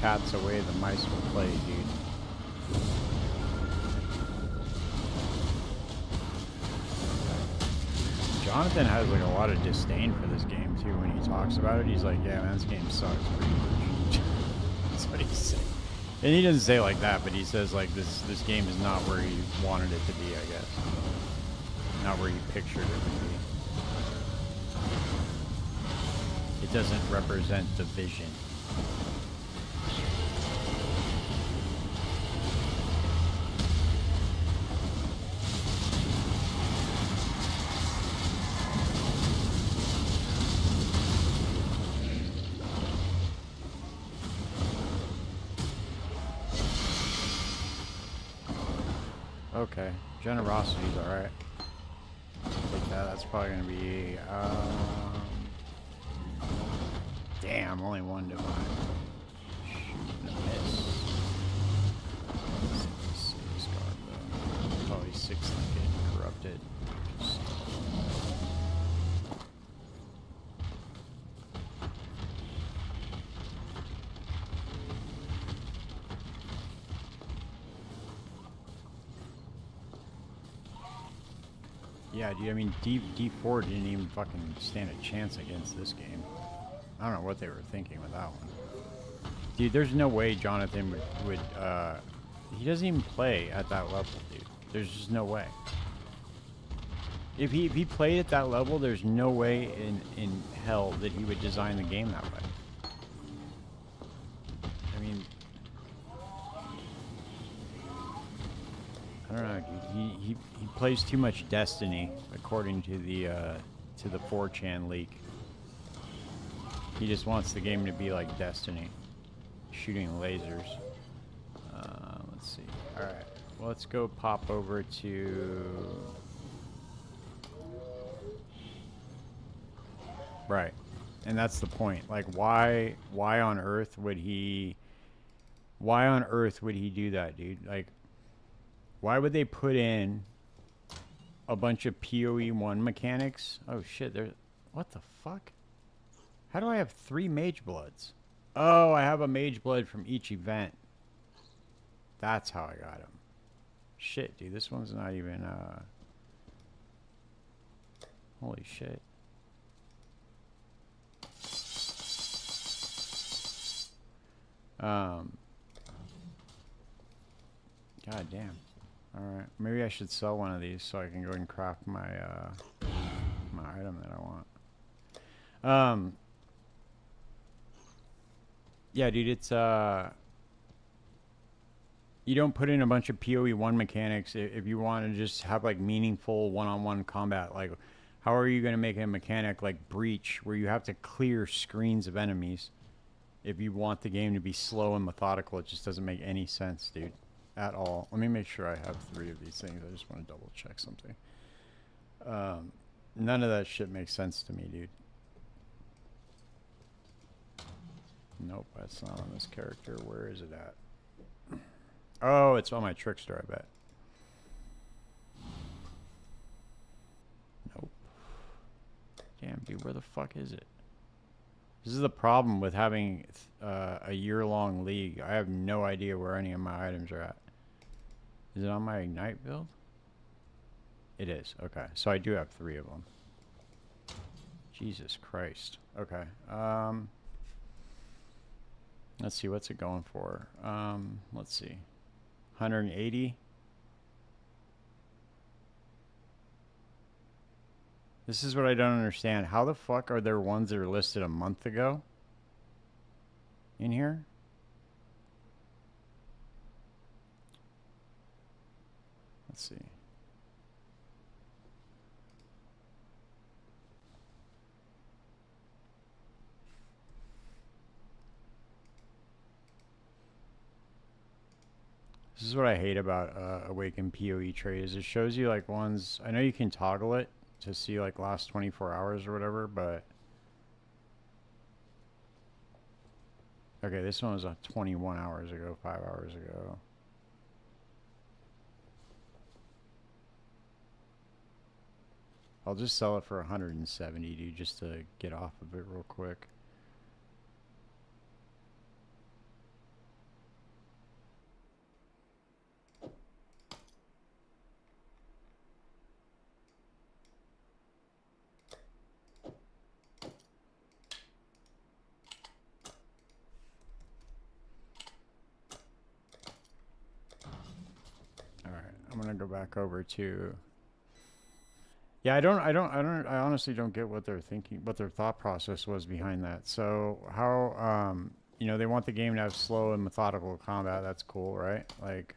Cat's away, the mice will play, dude. Jonathan has like a lot of disdain for this game too. When he talks about it, he's like, yeah, man, this game sucks pretty much. That's what he's saying. And he doesn't say like that, but he says like this game is not where he wanted it to be, I guess. Not where he pictured it to be. It doesn't represent the vision. Okay, generosity's alright. Take that, that's probably gonna be, damn, only one divine. Shoot, a miss. Six guard though. Probably 6 getting corrupted. Yeah, dude, I mean, D4 didn't even fucking stand a chance against this game. I don't know what they were thinking with that one. Dude, there's no way Jonathan would he doesn't even play at that level, dude. There's just no way. If he played at that level, there's no way in hell that he would design the game that way. I mean, I don't know, dude. He plays too much Destiny, according to the 4chan leak. He just wants the game to be like Destiny, shooting lasers. Let's see. All right, well, let's go pop over to. Right, and that's the point. Like, why on earth would he? Why on earth would he do that, dude? Like. Why would they put in a bunch of PoE 1 mechanics? Oh shit, there's... What the fuck? How do I have 3 Mage Bloods? Oh, I have a Mage Blood from each event. That's how I got him. Shit, dude, this one's not even, Holy shit. God damn. Alright, maybe I should sell one of these so I can go and craft my my item that I want. Yeah, dude, it's you don't put in a bunch of PoE 1 mechanics if you want to just have like meaningful one-on-one combat. Like How are you going to make a mechanic like Breach where you have to clear screens of enemies if you want the game to be slow and methodical? It just doesn't make any sense, dude. At all. Let me make sure I have 3 of these things. I just want to double check something. None of that shit makes sense to me, dude. Nope, that's not on this character. Where is it at? Oh, it's on my trickster, I bet. Nope. Damn, dude, where the fuck is it? This is the problem with having a year-long league. I have no idea where any of my items are at. Is it on my Ignite build? It is. Okay, so I do have 3 of them. Jesus Christ. Okay. Let's see, what's it going for? Let's see. 180. This is what I don't understand. How the fuck are there ones that are listed a month ago in here? Let's see. This is what I hate about Awaken PoE trade is it shows you like ones. I know you can toggle it to see like last 24 hours or whatever, but okay, this one was 21 hours ago, 5 hours ago. I'll just sell it for 170, dude, just to get off of it real quick. I'm gonna go back over to. Yeah, I honestly don't get what they're thinking, what their thought process was behind that. So how, you know, they want the game to have slow and methodical combat. That's cool, right? Like,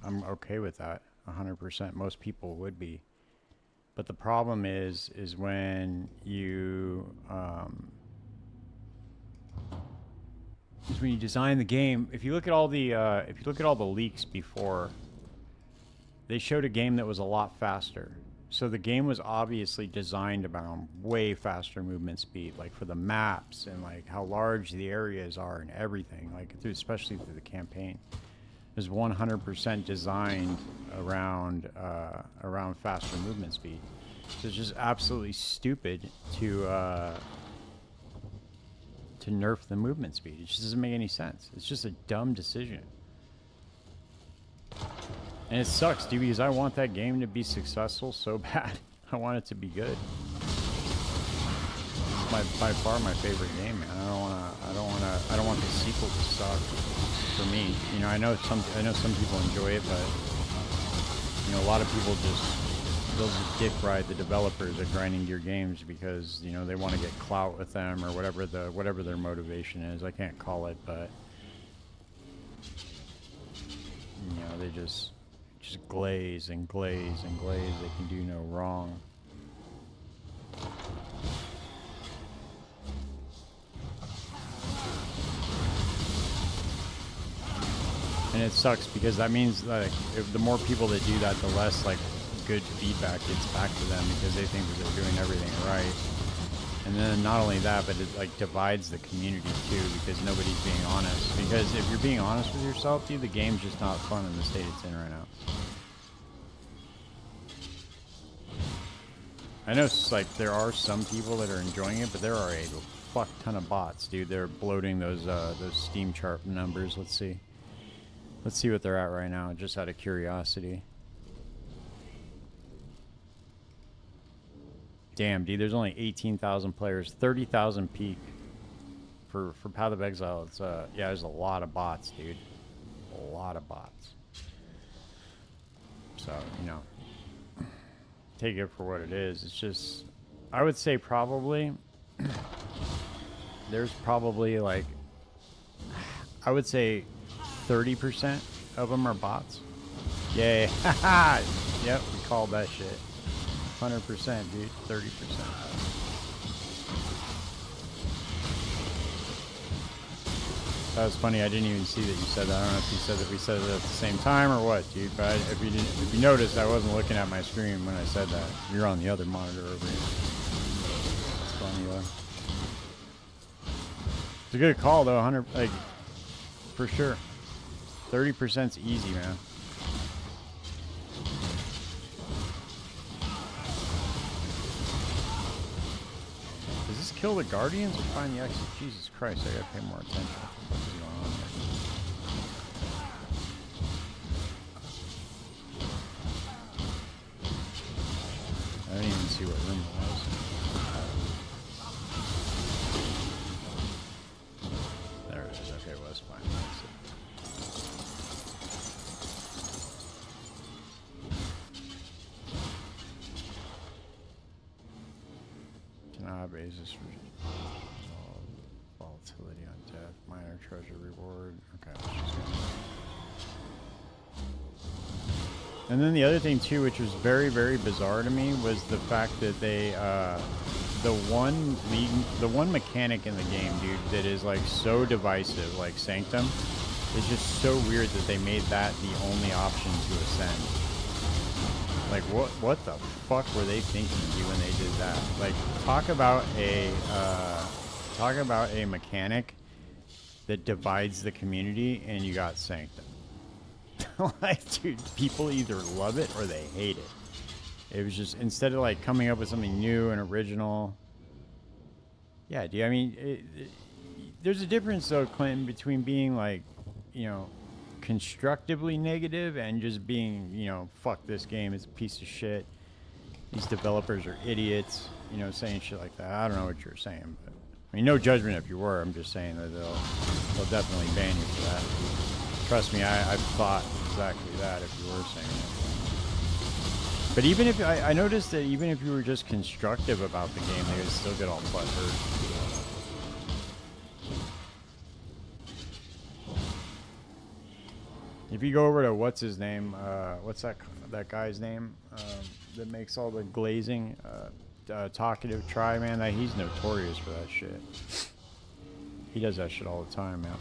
I'm okay with that, 100%. Most people would be. But the problem is when you, is when you design the game. If you look at all the leaks before. They showed a game that was a lot faster. So the game was obviously designed around way faster movement speed, like for the maps and like how large the areas are and everything, like especially through the campaign. It was 100% designed around faster movement speed. So it's just absolutely stupid to nerf the movement speed. It just doesn't make any sense. It's just a dumb decision. And it sucks, dude, because I want that game to be successful so bad. I want it to be good. It's by far my favorite game, man. I don't want the sequel to suck for me. You know, I know some people enjoy it, but you know, a lot of people they'll just dick ride the developers at grinding your games because, you know, they want to get clout with them or whatever their motivation is. I can't call it, but you know, they just glaze and glaze and glaze. They can do no wrong. And it sucks because that means like if the more people that do that, the less like good feedback gets back to them because they think that they're doing everything right. And then not only that, but it like divides the community too because nobody's being honest. Because if you're being honest with yourself, dude, the game's just not fun in the state it's in right now. I know like there are some people that are enjoying it, but there are a fuck ton of bots, dude. They're bloating those Steam chart numbers. Let's see what they're at right now, just out of curiosity. Damn, dude, there's only 18,000 players, 30,000 peak for Path of Exile. It's yeah, there's a lot of bots, dude. A lot of bots. So, you know, take it for what it is. It's just, I would say probably there's probably like, I would say 30% of them are bots. Yay. Yep, we called that shit. 100%, dude. 30%. That was funny. I didn't even see that you said that. I don't know if you said that we said it at the same time or what, dude. But if you noticed, I wasn't looking at my screen when I said that. You're on the other monitor over here. It's funny, though. It's a good call, though. 100, like, for sure. 30%'s easy, man. Does this kill the Guardians or find the exit? Jesus Christ, I gotta pay more attention. What's going on here? I didn't even see what room it was. There it is. Okay, it was fine. That's it. Basis for volatility on death, minor treasure reward. Okay, let's just go. And then the other thing too, which was very, very bizarre to me, was the fact that they, the one mechanic in the game, dude, that is like so divisive, like Sanctum, is just so weird that they made that the only option to ascend. Like, what the fuck were they thinking, dude, when they did that? Like, talk about a mechanic that divides the community, and you got Sanctum. Like, dude, people either love it or they hate it. It was just, instead of like coming up with something new and original. Yeah, dude, I mean, there's a difference though, Clinton, between being like, you know, constructively negative and just being, you know, fuck this game, it's a piece of shit, these developers are idiots, you know, saying shit like that. I don't know what you're saying, but I mean, no judgment if you were. I'm just saying that they'll definitely ban you for that. Trust me, I've thought exactly that if you were saying it. But even if I noticed that even if you were just constructive about the game, they would still get all butthurt. If you go over to what's his name, what's that guy's name that makes all the glazing, talkative try, man, he's notorious for that shit. He does that shit all the time, man.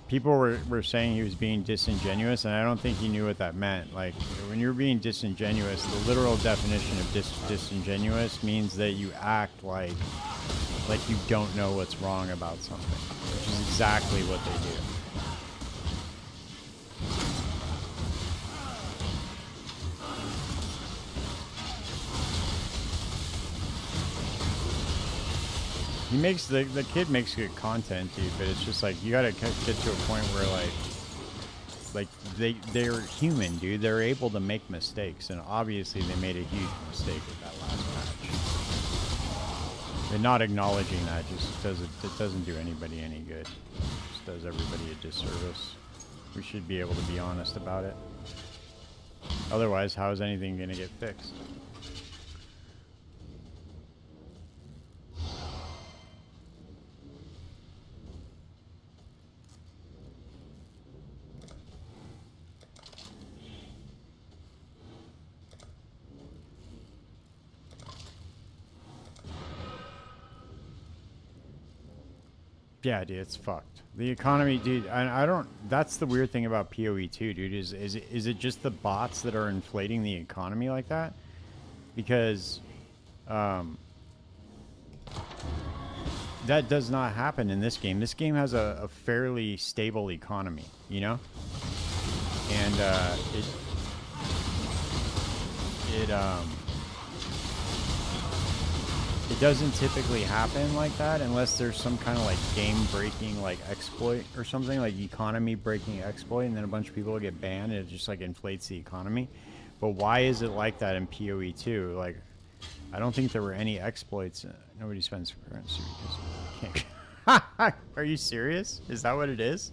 People were saying he was being disingenuous, and I don't think he knew what that meant. Like, when you're being disingenuous, the literal definition of disingenuous means that you act like you don't know what's wrong about something, which is exactly what they do. He makes the kid makes good content, dude, but it's just like you gotta get to a point where like they're human, dude. They're able to make mistakes, and obviously they made a huge mistake with that last match. And not acknowledging that just doesn't do anybody any good. It just does everybody a disservice. We should be able to be honest about it. Otherwise, how is anything gonna get fixed? Yeah, dude, it's fucked. The economy, dude, I don't, that's the weird thing about PoE 2, dude, is it just the bots that are inflating the economy like that? Because, that does not happen in this game. This game has a fairly stable economy, you know? And, it doesn't typically happen like that unless there's some kind of like game-breaking like exploit or something, like economy-breaking exploit, and then a bunch of people get banned and it just like inflates the economy. But why is it like that in PoE 2? Like, I don't think there were any exploits. Nobody spends currency because you can't. Are you serious? Is that what it is?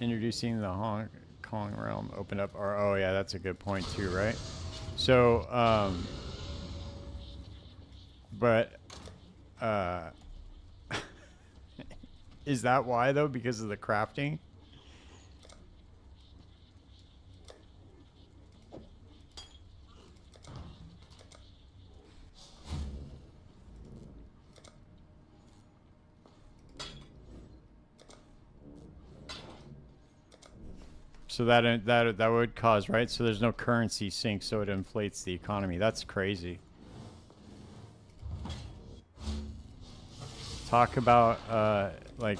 Introducing the Hong Kong realm opened up, or oh yeah, that's a good point too, right? So but Is that why though? Because of the crafting? So that would cause, right? So there's no currency sink, so it inflates the economy. That's crazy. Talk about like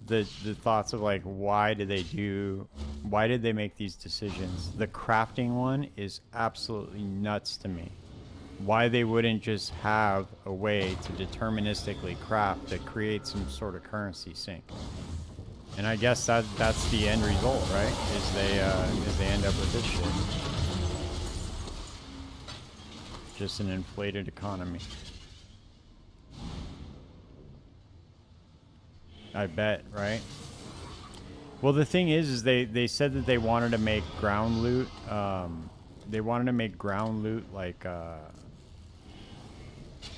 the thoughts of like why did they make these decisions? The crafting one is absolutely nuts to me. Why they wouldn't just have a way to deterministically craft that creates some sort of currency sink. And I guess that's the end result, right? Is they end up with this shit. Just an inflated economy. I bet, right? Well, the thing is they said that they wanted to make ground loot. They wanted to make ground loot like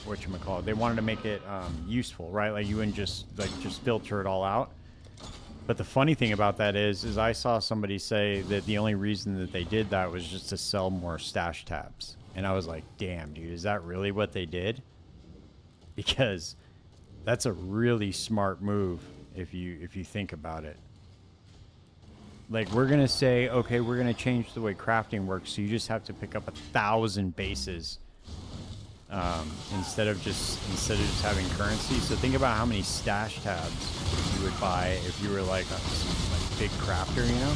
whatchamacallit. They wanted to make it useful, right? Like you wouldn't just filter it all out. But the funny thing about that is I saw somebody say that the only reason that they did that was just to sell more stash tabs. And I was like, damn, dude, is that really what they did? Because that's a really smart move if you think about it. Like, we're going to say, okay, we're going to change the way crafting works, so you just have to pick up 1,000 bases instead of just having currency. So think about how many stash tabs you would buy if you were like a big crafter, you know?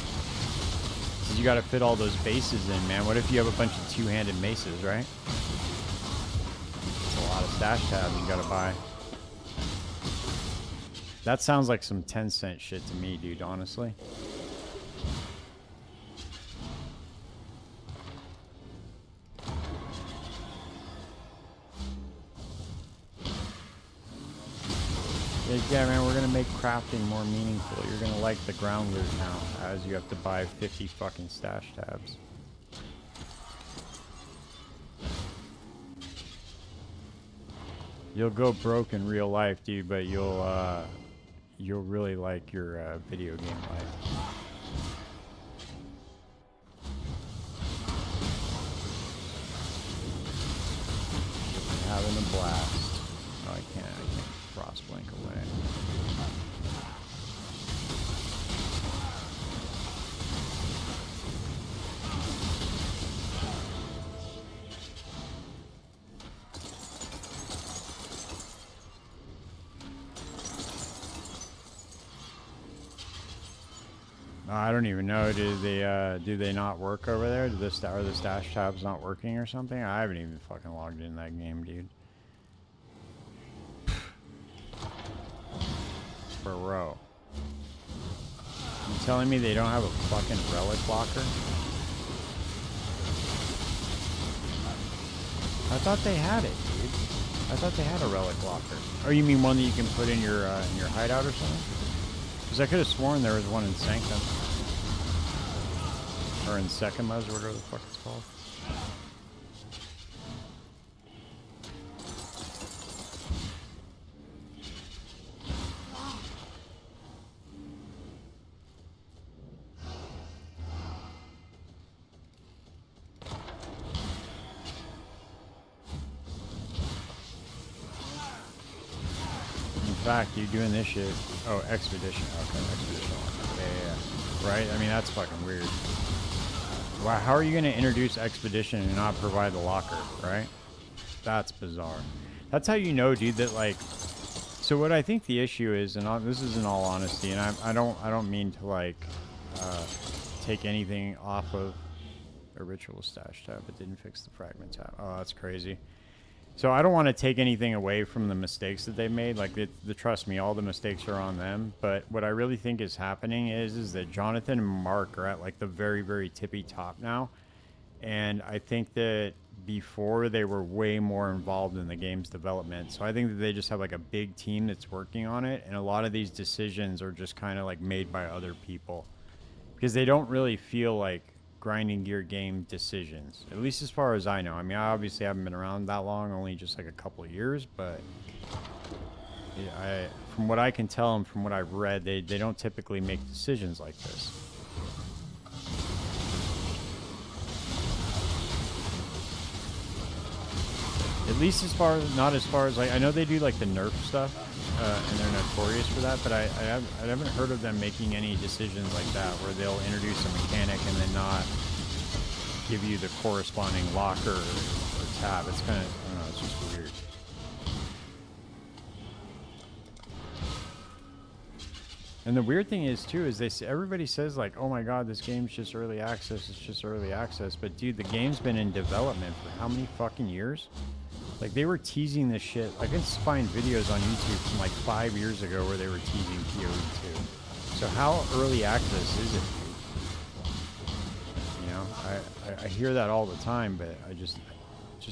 Because you got to fit all those bases in, man. What if you have a bunch of two-handed maces, right? It's a lot of stash tabs you got to buy. That sounds like some 10-cent shit to me, dude, honestly. Yeah, man, we're gonna make crafting more meaningful. You're gonna like the ground loot now, as you have to buy 50 fucking stash tabs. You'll go broke in real life, dude, but you'll really like your video game life. Having a blast. Oh, I can't cross blink away. I don't even know. Do they not work over there? Are the stash tabs not working or something? I haven't even fucking logged in that game, dude. Bro. You telling me they don't have a fucking relic locker? I thought they had it, dude. I thought they had a relic locker. Oh, you mean one that you can put in your hideout or something? Because I could have sworn there was one in Sanctum. Or in Sekimas, or whatever the fuck it's called. In fact, you're doing this shit. Oh, Expedition. Okay, Expedition. Yeah. Right? I mean, that's fucking weird. Wow, how are you going to introduce Expedition and not provide the locker, right? That's bizarre. That's how you know, dude, that, like... So what I think the issue is, and this is in all honesty, and I don't mean to, like, take anything off of a ritual stash tab. It didn't fix the fragment tab. Oh, that's crazy. So I don't want to take anything away from the mistakes that they've made. Like, trust me, all the mistakes are on them. But what I really think is happening is that Jonathan and Mark are at, like, the very, very tippy top now. And I think that before they were way more involved in the game's development. So I think that they just have, like, a big team that's working on it. And a lot of these decisions are just kind of, like, made by other people. Because they don't really feel like grinding gear game decisions, at least as far as I know. I mean, I obviously haven't been around that long, only just like a couple of years, but From what I can tell and from what I've read, they don't typically make decisions like this. At least not as far as like I know they do like the nerf stuff, and they're notorious for that. But I haven't heard of them making any decisions like that where they'll introduce a mechanic and then not give you the corresponding locker or tab. It's kind of I don't know. It's just weird. And the weird thing is too is everybody says like, oh my god, this game's just early access. It's just early access. But dude, the game's been in development for how many fucking years? Like they were teasing this shit. I can find videos on YouTube from like 5 years ago where they were teasing PoE 2. So how early access is it? You know, I hear that all the time, but it just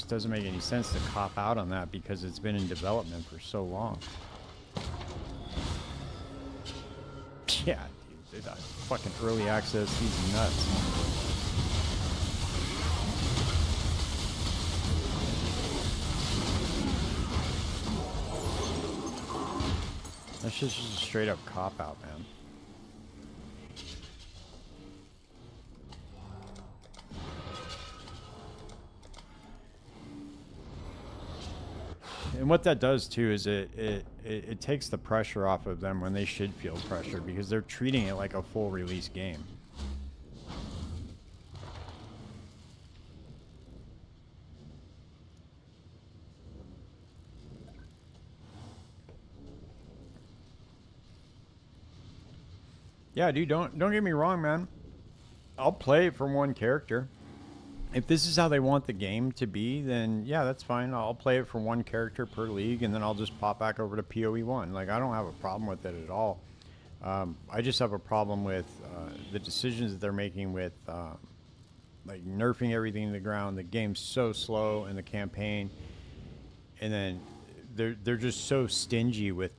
doesn't make any sense to cop out on that because it's been in development for so long. Yeah, dude, that fucking early access, he's nuts. That's just a straight up cop out, man. And what that does too is it takes the pressure off of them when they should feel pressure because they're treating it like a full release game. Yeah, dude, don't get me wrong, man. I'll play it from one character. If this is how they want the game to be, then yeah, that's fine. I'll play it for one character per league, and then I'll just pop back over to PoE 1. Like, I don't have a problem with it at all. I just have a problem with the decisions that they're making with like nerfing everything to the ground. The game's so slow in the campaign, and then they're just so stingy with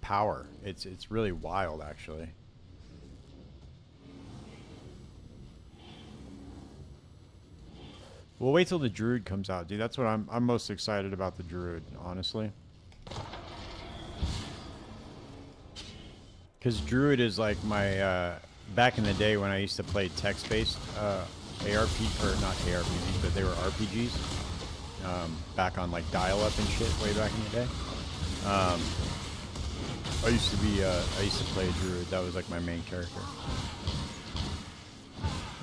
power. It's really wild, actually. We'll wait till the Druid comes out, dude. That's what I'm most excited about, the Druid, honestly. Because Druid is like my, back in the day when I used to play text-based ARP, or not ARPGs, but they were RPGs. Back on like dial-up and shit, way back in the day. I used to play Druid. That was like my main character.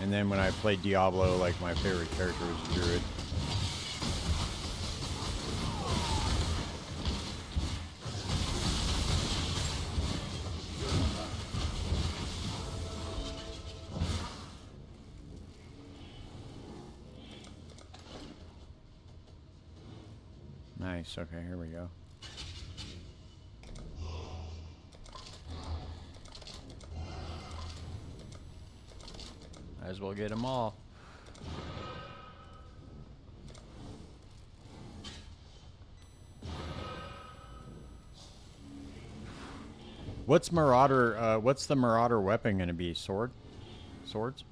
And then when I played Diablo, like my favorite character was Druid. Nice, okay, here we go. Might as well get them all. What's Marauder? What's the Marauder weapon going to be? Sword? Swords?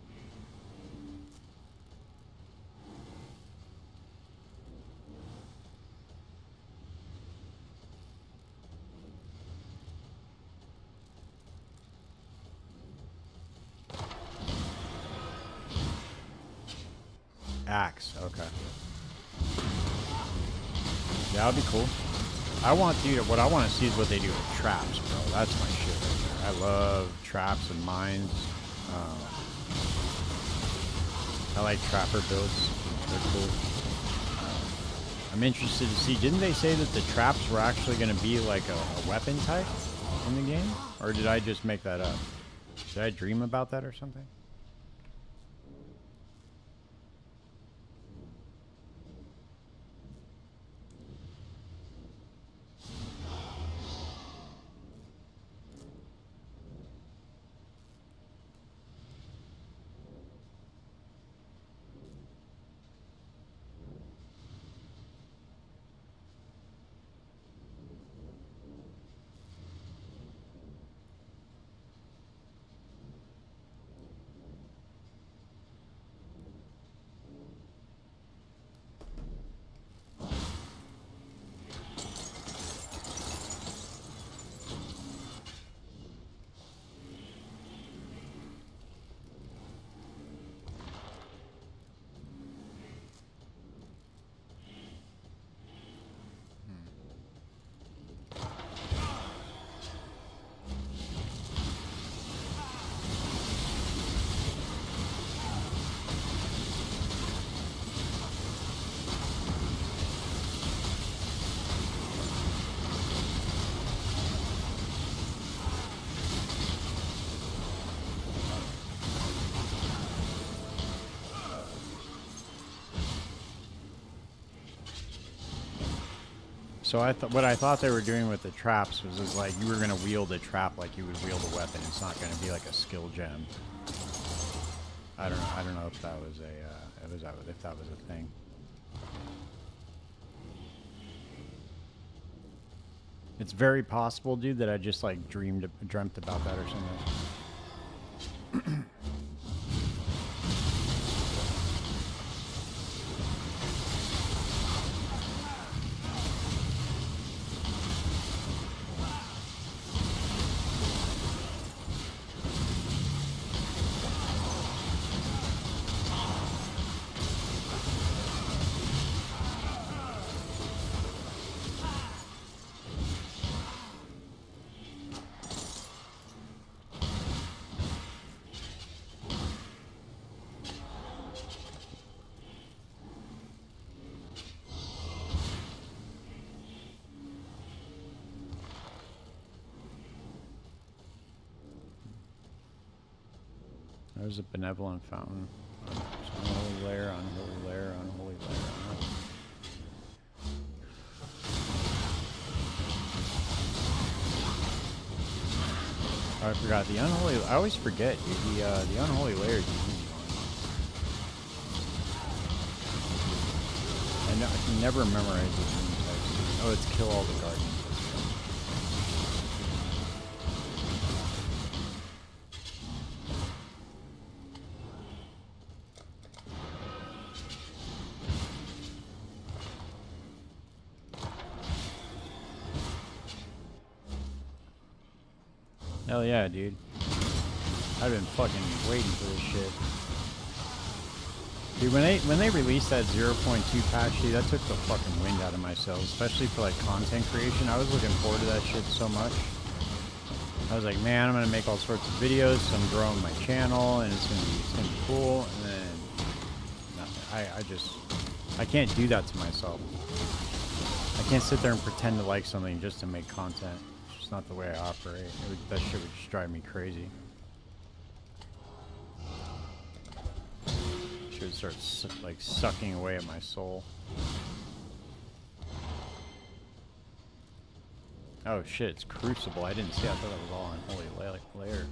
Axe, okay. That would be cool. What I want to see is what they do with traps, bro. That's my shit right there. I love traps and mines. I like trapper builds. They're cool. I'm interested to see, didn't they say that the traps were actually going to be like a weapon type in the game? Or did I just make that up? Did I dream about that or something? So what I thought they were doing with the traps was like you were gonna wield a trap like you would wield a weapon. It's not gonna be like a skill gem. I don't know if that was if that was a thing. It's very possible, dude, that I just like dreamt about that or something. There's a benevolent fountain. Unholy lair, unholy lair, unholy lair. Oh, I forgot the unholy. I always forget, dude. The unholy lair is the easy one. I can never memorize the rune types. Oh, it's kill all the guardians. Hell yeah, dude. I've been fucking waiting for this shit. Dude, when they released that 0.2 patch, dude, that took the fucking wind out of my sails, especially for like content creation. I was looking forward to that shit so much. I was like, man, I'm gonna make all sorts of videos, so I'm growing my channel, and it's gonna be cool. And then nothing. I can't do that to myself. I can't sit there and pretend to like something just to make content. It's just not the way I operate. That shit would just drive me crazy. Shit would start like sucking away at my soul. Oh shit, it's Crucible. I didn't see. I thought that was all on Holy Lair.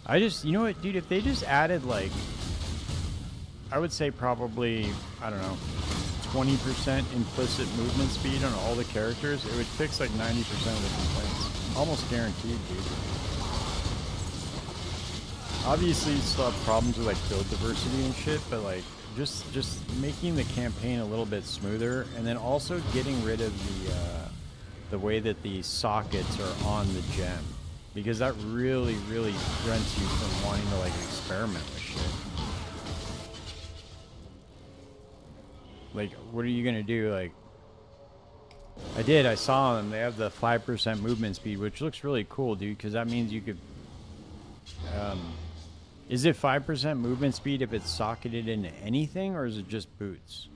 Awesome. You know what, dude? If they just added like, I would say probably, I don't know, 20% implicit movement speed on all the characters, it would fix like 90% of the complaints. Almost guaranteed, dude. Obviously, you still have problems with like build diversity and shit, but like just making the campaign a little bit smoother, and then also getting rid of the way that the sockets are on the gem, because that really prevents you from wanting to like experiment with shit. Like, what are you gonna do? Like, I saw them. They have the 5% movement speed, which looks really cool, dude, because that means you could. Is it 5% movement speed if it's socketed into anything, or is it just boots?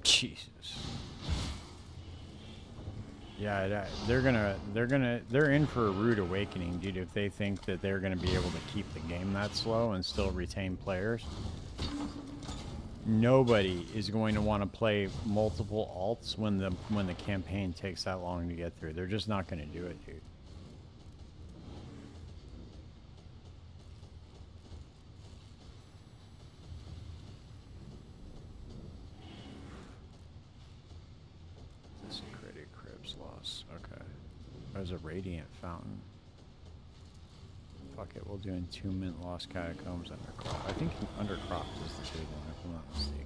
Jesus. Yeah, they're in for a rude awakening, dude, if they think that they're gonna be able to keep the game that slow and still retain players. Nobody is going to want to play multiple alts when the campaign takes that long to get through. They're just not gonna do it, dude. There's a radiant fountain. Fuck it, we'll do Entombment, Lost Catacombs, Undercroft. I think Undercroft is the big one, if I'm not mistaken.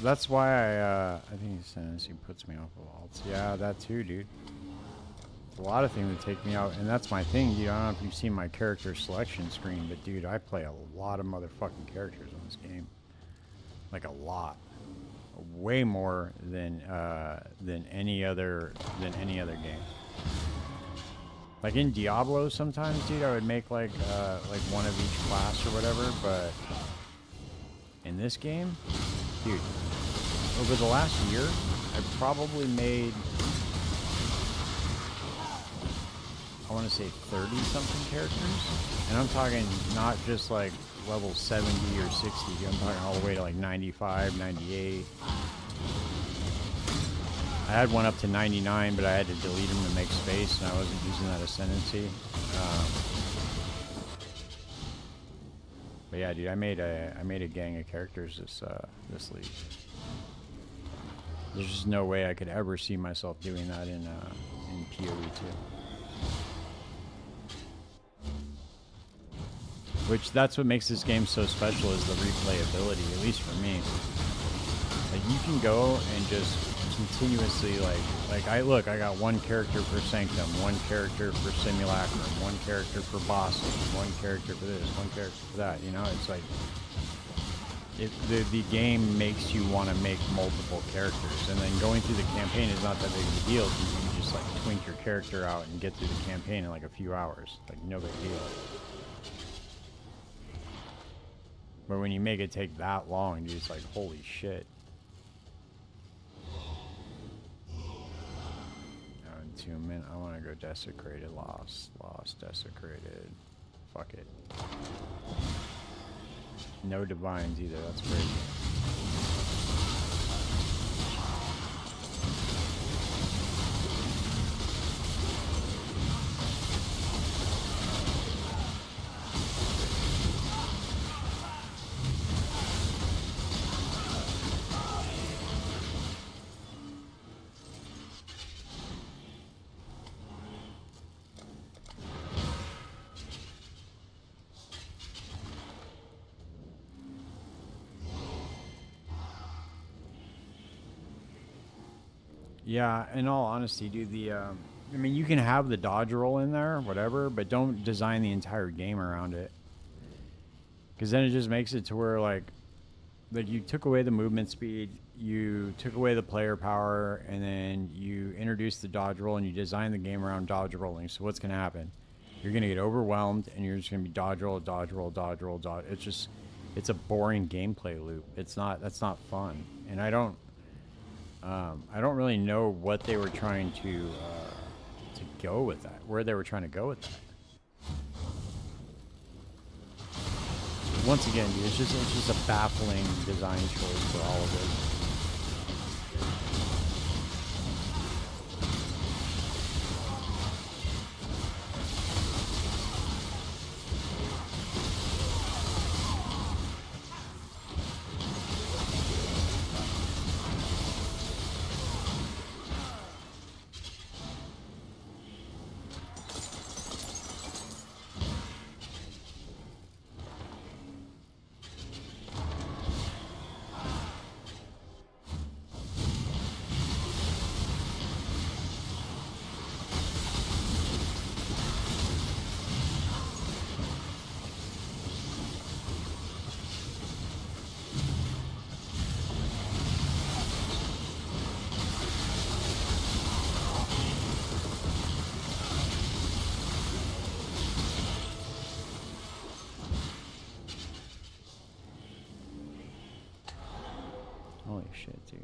that's why I think he puts me off of alts. Yeah, that too, dude. A lot of things that take me out, and that's my thing, dude. I don't know if you've seen my character selection screen, but dude, I play a lot of motherfucking characters on this game. Like a lot, way more than any other game. Like in Diablo, sometimes, dude, I would make like one of each class or whatever. But in this game, dude, over the last year, I've probably made, I want to say 30 something characters, and I'm talking not just like level 70 or 60. I'm talking all the way to like 95, 98. I had one up to 99, but I had to delete them to make space, and I wasn't using that ascendancy. But yeah, dude, I made a gang of characters this league. There's just no way I could ever see myself doing that in PoE 2. Which, that's what makes this game so special, is the replayability, at least for me. Like, you can go and just continuously, I got one character for Sanctum, one character for Simulacrum, one character for Bosses, one character for this, one character for that, you know? It's like, the game makes you want to make multiple characters, and then going through the campaign is not that big of a deal, because you can just, like, twink your character out and get through the campaign in, like, a few hours. Like, no big deal. But when you make it take that long, dude, it's like, holy shit. Entombment, I want to go Desecrated, Lost, Desecrated. Fuck it. No Divines either, that's crazy. Yeah, in all honesty, dude, I mean, you can have the dodge roll in there, whatever, but don't design the entire game around it. Because then it just makes it to where, like, you took away the movement speed, you took away the player power, and then you introduced the dodge roll, and you designed the game around dodge rolling. So what's going to happen? You're going to get overwhelmed, and you're just going to be dodge roll, dodge roll, dodge roll, dodge. It's a boring gameplay loop. That's not fun. And I don't really know what they were trying to go with that, where they were trying to go with that. Once again, dude, it's just a baffling design choice for all of it. Holy shit, dude.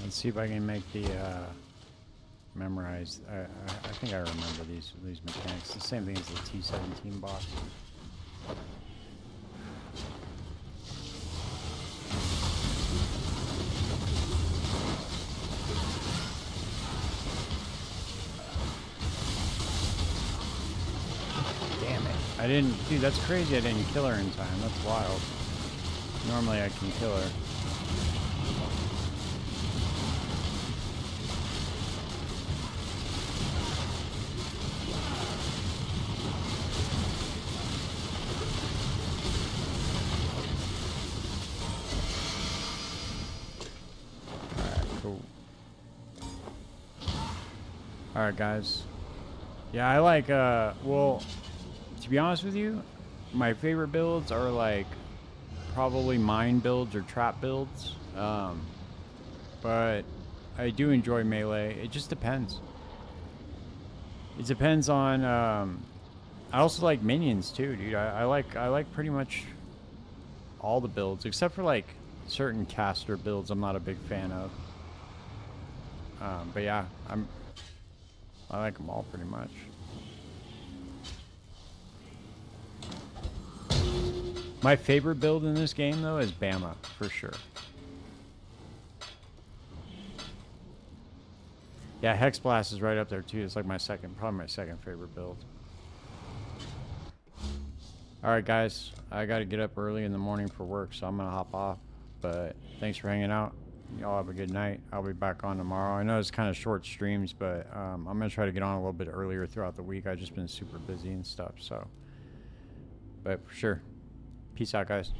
Let's see if I can make the memorize. I think I remember these mechanics. The same thing as the T17 box. Damn it! I didn't, dude. That's crazy. I didn't kill her in time. That's wild. Normally I can kill her. Alright, guys. Yeah, I like, well, to be honest with you, my favorite builds are, like, probably mine builds or trap builds. But I do enjoy melee. It just depends. It depends on, I also like minions, too, dude. I like pretty much all the builds, except for, like, certain caster builds I'm not a big fan of. But yeah, I like them all pretty much. My favorite build in this game, though, is Bama, for sure. Yeah, Hex Blast is right up there, too. It's like probably my second favorite build. Alright, guys. I gotta get up early in the morning for work, so I'm gonna hop off. But thanks for hanging out. Y'all have a good night. I'll be back on tomorrow. I know it's kind of short streams, but I'm going to try to get on a little bit earlier throughout the week. I've just been super busy and stuff, so. But for sure. Peace out, guys.